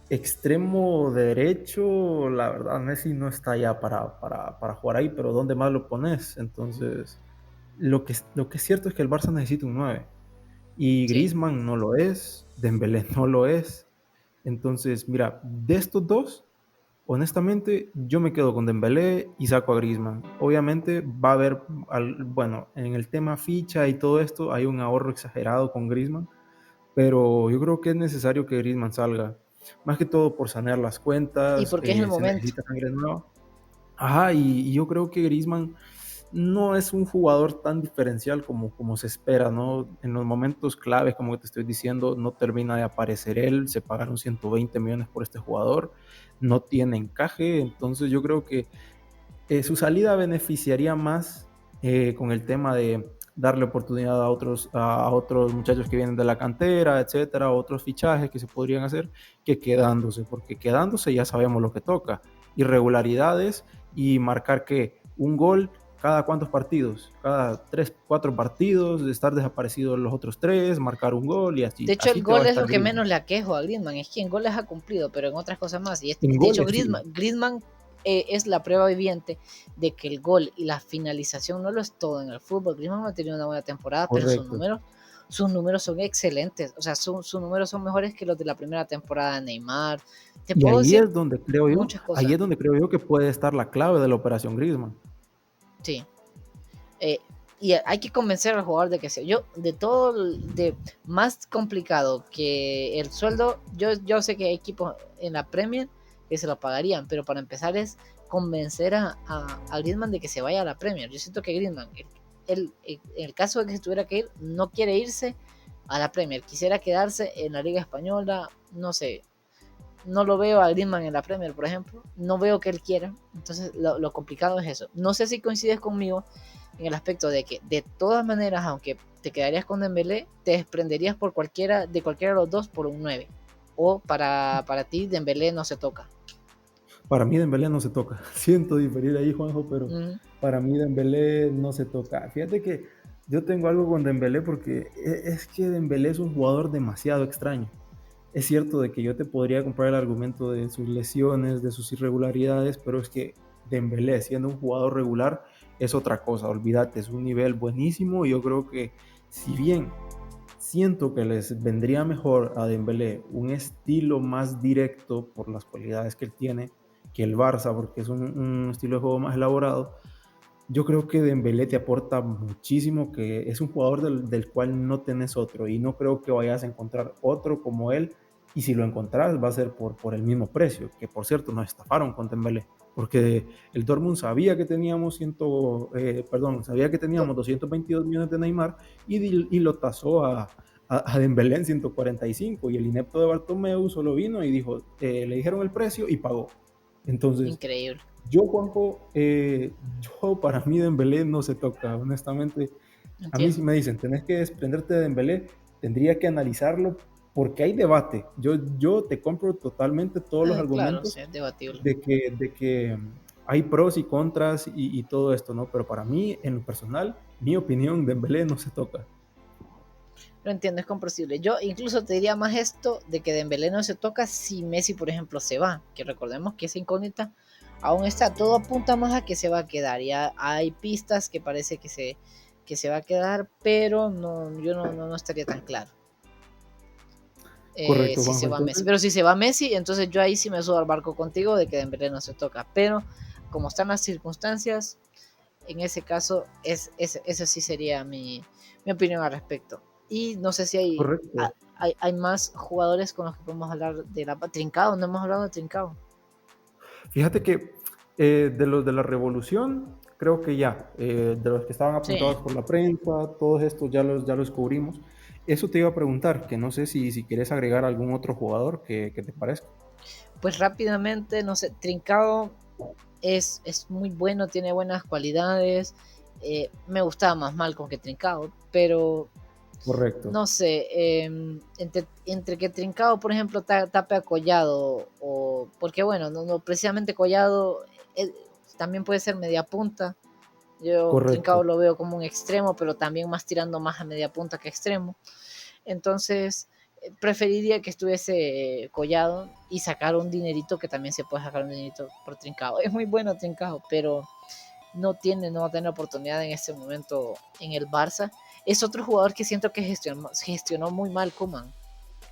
extremo derecho, la verdad, Messi no está ya para jugar ahí, pero ¿dónde más lo pones? Entonces, lo que es cierto es que el Barça necesita un 9 y Sí. Griezmann no lo es, Dembélé no lo es. Entonces, mira, de estos dos, honestamente, yo me quedo con Dembélé y saco a Griezmann. Obviamente va a haber, bueno, en el tema ficha y todo esto, hay un ahorro exagerado con Griezmann, pero yo creo que es necesario que Griezmann salga. Más que todo por sanear las Y cuentas, porque es el se momento. necesita sangre nueva. Ajá, y yo creo que Griezmann no es un jugador tan diferencial como se espera, ¿no? En los momentos claves, como te estoy diciendo, no termina de aparecer él, se pagaron 120 millones por este jugador, no tiene encaje, entonces yo creo que su salida beneficiaría más con el tema darle oportunidad a otros muchachos que vienen de la cantera, etcétera, otros fichajes que se podrían hacer, que quedándose, porque quedándose ya sabemos lo que toca, irregularidades y marcar que un gol cada cuántos partidos, cada 3, 4 partidos, de estar desaparecidos los otros 3, marcar un gol y De así, hecho, el así te va gol a es lo estar que Griezmann. menos le aquejo a Griezmann. Es que en goles ha cumplido, pero en otras cosas más. En De hecho, goles sí, Griezmann es la prueba viviente de que el gol y la finalización no lo es todo en el fútbol. Griezmann no ha tenido una buena temporada, pero correcto. sus números son excelentes. O sea, sus números son mejores que los de la primera temporada de Neymar. Te Y puedo ahí decir es donde creo yo, muchas ahí cosas. es donde creo yo que puede estar la clave de la operación Griezmann. Sí. Eh, y hay que convencer al jugador de que sea. Yo, de todo, de más complicado que el sueldo, yo sé que hay equipos en la Premier que se lo pagarían, pero para empezar es convencer a Griezmann de que se vaya a la Premier. Yo siento que Griezmann, en el caso de que se tuviera que ir, no quiere irse a la Premier, quisiera quedarse en la Liga Española, no sé. No lo veo a Griezmann en la Premier, por ejemplo. No veo que él quiera. Entonces, lo complicado es eso. No sé si coincides conmigo en el aspecto de que, de todas maneras, aunque te quedarías con Dembélé, te desprenderías de cualquiera de los dos por un 9. O para ti, Dembélé no se toca. Para mí Dembélé no se toca. Siento diferir ahí, Juanjo, pero Mm, para mí Dembélé no se toca. Fíjate que yo tengo algo con Dembélé porque es que Dembélé es un jugador demasiado extraño. Es cierto de que yo te podría comprar el argumento de sus lesiones, de sus irregularidades, pero es que Dembélé, siendo un jugador regular, es otra cosa. Olvídate, es un nivel buenísimo y yo creo que si bien siento que les vendría mejor a Dembélé un estilo más directo por las cualidades que él tiene que el Barça, porque es un estilo de juego más elaborado. Yo creo que Dembélé te aporta muchísimo, que es un jugador del cual no tenés otro y no creo que vayas a encontrar otro como él, y si lo encontrás va a ser por el mismo precio, que por cierto nos estafaron con Dembélé, porque el Dortmund sabía que teníamos sabía que teníamos 222 millones de Neymar y lo tasó a Dembélé en 145, y el inepto de Bartomeu solo vino y dijo, le dijeron el precio y pagó. Entonces, increíble. yo, Juanjo, para mí Dembélé no se toca, honestamente. A mí si Entiendo. me dicen, tenés que desprenderte de Dembélé, tendría que analizarlo porque hay debate. Yo te compro totalmente todos los Claro, argumentos sí, es debatible. de que hay pros y contras y todo esto, ¿no? Pero para mí, en lo personal, mi opinión, Dembélé no se toca. Lo entiendo, es comprensible. Yo incluso te diría más esto de que Dembélé no se toca si Messi, por ejemplo, se va. Que recordemos que esa incógnita aún está. Todo apunta más a que se va a quedar. Ya hay pistas que parece que se va a quedar, pero no, yo no estaría tan claro. Correcto, Si Juanjo. se va Messi. Entonces, Pero si se va Messi, entonces yo ahí sí me subo al barco contigo de que Dembélé no se toca. Pero como están las circunstancias, en ese caso, esa sí sería mi opinión al respecto. Y no sé si correcto. hay más jugadores con los que podemos hablar de la Trincao. No hemos hablado de Trincao. Fíjate que de los de la revolución, creo que ya, de los que estaban Sí, apuntados por la prensa, todos estos ya los cubrimos. Eso te iba a preguntar, que no sé si quieres agregar algún otro jugador que te parezca. pues rápidamente, no sé, Trincao es muy bueno, tiene buenas cualidades. Me gustaba más Malcolm que Trincao, pero Correcto, no sé, entre que Trincao, por ejemplo, tape a Collado, o porque bueno, no precisamente Collado eh, también puede ser media punta. Yo Trincao correcto. lo veo como un extremo, pero también más tirando más a media punta que extremo. Entonces, preferiría que estuviese Collado y sacar un dinerito, que también se puede sacar un dinerito por Trincao. Es muy bueno Trincao, pero no va a tener oportunidad en este momento en el Barça. Es otro jugador que siento que gestionó muy mal Koeman.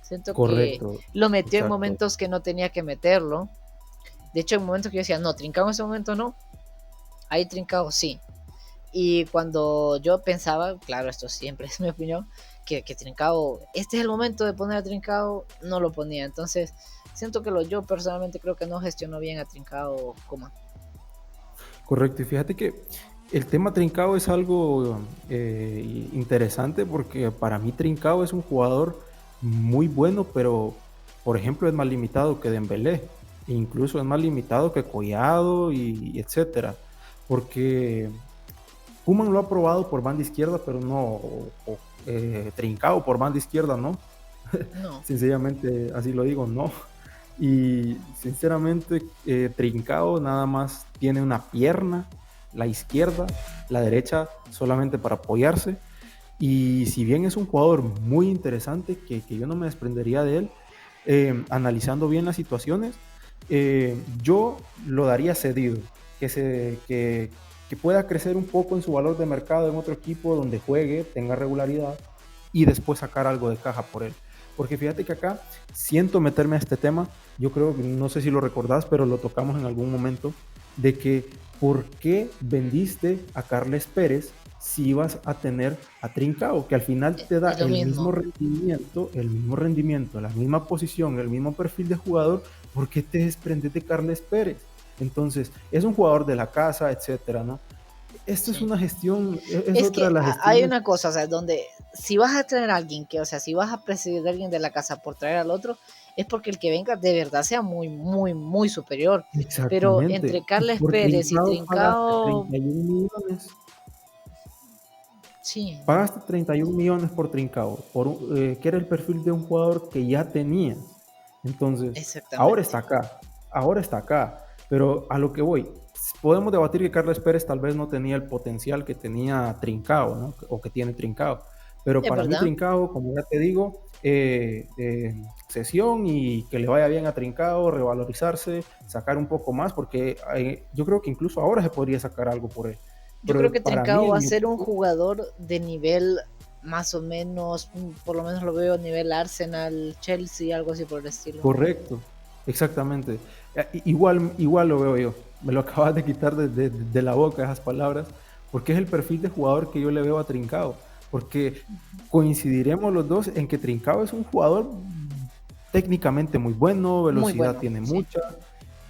Siento que Correcto, lo metió en exacto. momentos que no tenía que meterlo. De hecho, en momentos que yo decía, no, Trincao en ese momento no. Ahí Trincao sí. Y cuando yo pensaba, claro, esto siempre es mi opinión, que Trincao, este es el momento de poner a Trincao, no lo ponía. Entonces, siento que yo personalmente creo que no gestionó bien a Trincao Koeman. Correcto, y fíjate que el tema Trincao es algo interesante porque para mí Trincao es un jugador muy bueno, pero por ejemplo es más limitado que Dembélé, e incluso es más limitado que Collado y etcétera, porque Koeman lo ha probado por banda izquierda, pero no, Trincao por banda izquierda, no. No, Sencillamente, así lo digo, no. Y sinceramente, Trincao nada más tiene una pierna, la izquierda, la derecha solamente para apoyarse. Y si bien es un jugador muy interesante, que yo no me desprendería de él, analizando bien las situaciones, yo lo daría cedido, que pueda crecer un poco en su valor de mercado en otro equipo donde juegue, tenga regularidad y después sacar algo de caja por él. Porque fíjate que acá siento meterme a este tema, yo creo que no sé si lo recordás, pero lo tocamos en algún momento, de que ¿por qué vendiste a Carles Pérez si ibas a tener a Trincao, que al final te da es lo mismo. el mismo rendimiento, la misma posición, el mismo perfil de jugador? ¿Por qué te desprendes de Carles Pérez? Entonces, es un jugador de la casa, etcétera, ¿no? Esto es Sí. una gestión, es Es otra que de las hay gestiones. una cosa, o sea, donde si vas a traer a alguien que, o sea, si vas a presidir a alguien de la casa por traer al otro, es porque el que venga de verdad sea muy, muy, muy superior. Pero Exactamente. entre Y Carles por Pérez y Trincao Trincao, 31 millones. sí, Pagaste 31 millones por Trincao, que era el perfil de un jugador que ya tenías. Entonces, exactamente. ahora está acá, pero a lo que voy, podemos debatir que Carlos Pérez tal vez no tenía el potencial que tenía Trincao, ¿no? O que tiene Trincao, pero Es para mí verdad. Trincao, como ya te digo, sesión y que le vaya bien a Trincao, revalorizarse, sacar un poco más, porque yo creo que incluso ahora se podría sacar algo por él. Yo creo Pero que para mí, Trincao va en a mi ser un opinión, jugador de nivel más o menos, por lo menos lo veo a nivel Arsenal, Chelsea, algo así por el estilo. correcto, exactamente. Igual lo veo yo. Me lo acabas de quitar de la boca esas palabras, porque es el perfil de jugador que yo le veo a Trincao. Porque coincidiremos los dos en que Trincao es un jugador técnicamente muy bueno, Muy velocidad bueno, tiene sí. mucha,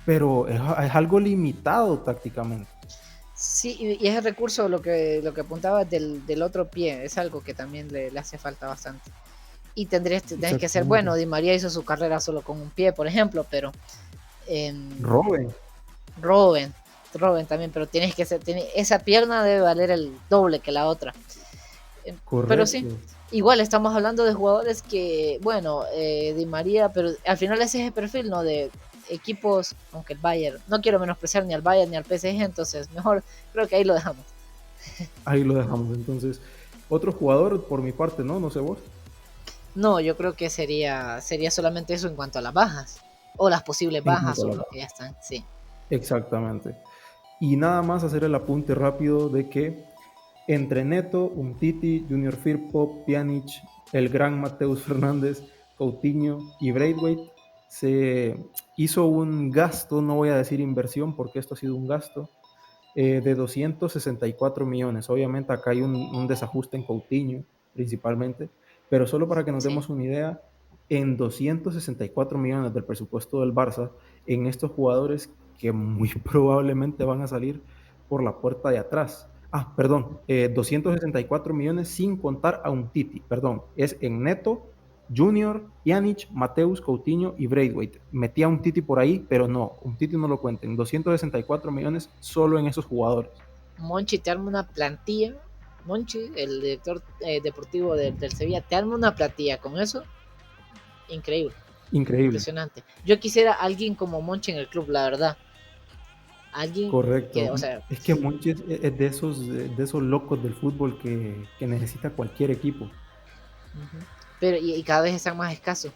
pero es algo limitado tácticamente. Sí, y es el recurso lo que apuntaba del otro pie, es algo que también le hace falta bastante. Y tendrías que ser Exactamente. bueno. Di María hizo su carrera solo con un pie, por ejemplo, pero Robben, Robben, Robben también, pero tienes que ser, esa pierna debe valer el doble que la otra. Pero sí, correcto. igual estamos hablando de jugadores que, bueno, Di María, pero al final ese es el perfil, ¿no? De equipos, aunque el Bayern, no quiero menospreciar ni al Bayern ni al PSG, entonces mejor creo que ahí lo dejamos. Ahí lo dejamos. Entonces, otro jugador por mi parte, ¿no? No sé vos. No, yo creo que sería solamente eso en cuanto a las bajas, o las posibles En cuanto bajas, a o la los que ya están, sí. Exactamente. Y nada más hacer el apunte rápido de que entre Neto, Umtiti, Junior Firpo, Pjanic, el gran Mateus Fernández, Coutinho y Braithwaite se hizo un gasto, no voy a decir inversión porque esto ha sido un gasto, de 264 millones. Obviamente acá hay un desajuste en Coutinho principalmente, pero solo para que nos Sí. demos una idea, en 264 millones del presupuesto del Barça, en estos jugadores que muy probablemente van a salir por la puerta de atrás. Ah, perdón, 264 millones sin contar a un Titi, perdón, es en neto Junior, Pjanic, Mateus, Coutinho y Braithwaite. Metía un Titi por ahí, pero no, un Titi no lo cuenten. 264 millones solo en esos jugadores. Monchi te arma una plantilla, Monchi, el director deportivo del Sevilla, te arma una plantilla con eso, increíble, Increíble. impresionante. Yo quisiera alguien como Monchi en el club, la verdad. Alguien que, Correcto. o sea, Es que Monchi es de esos locos del fútbol que necesita cualquier equipo. pero y cada vez están más escasos.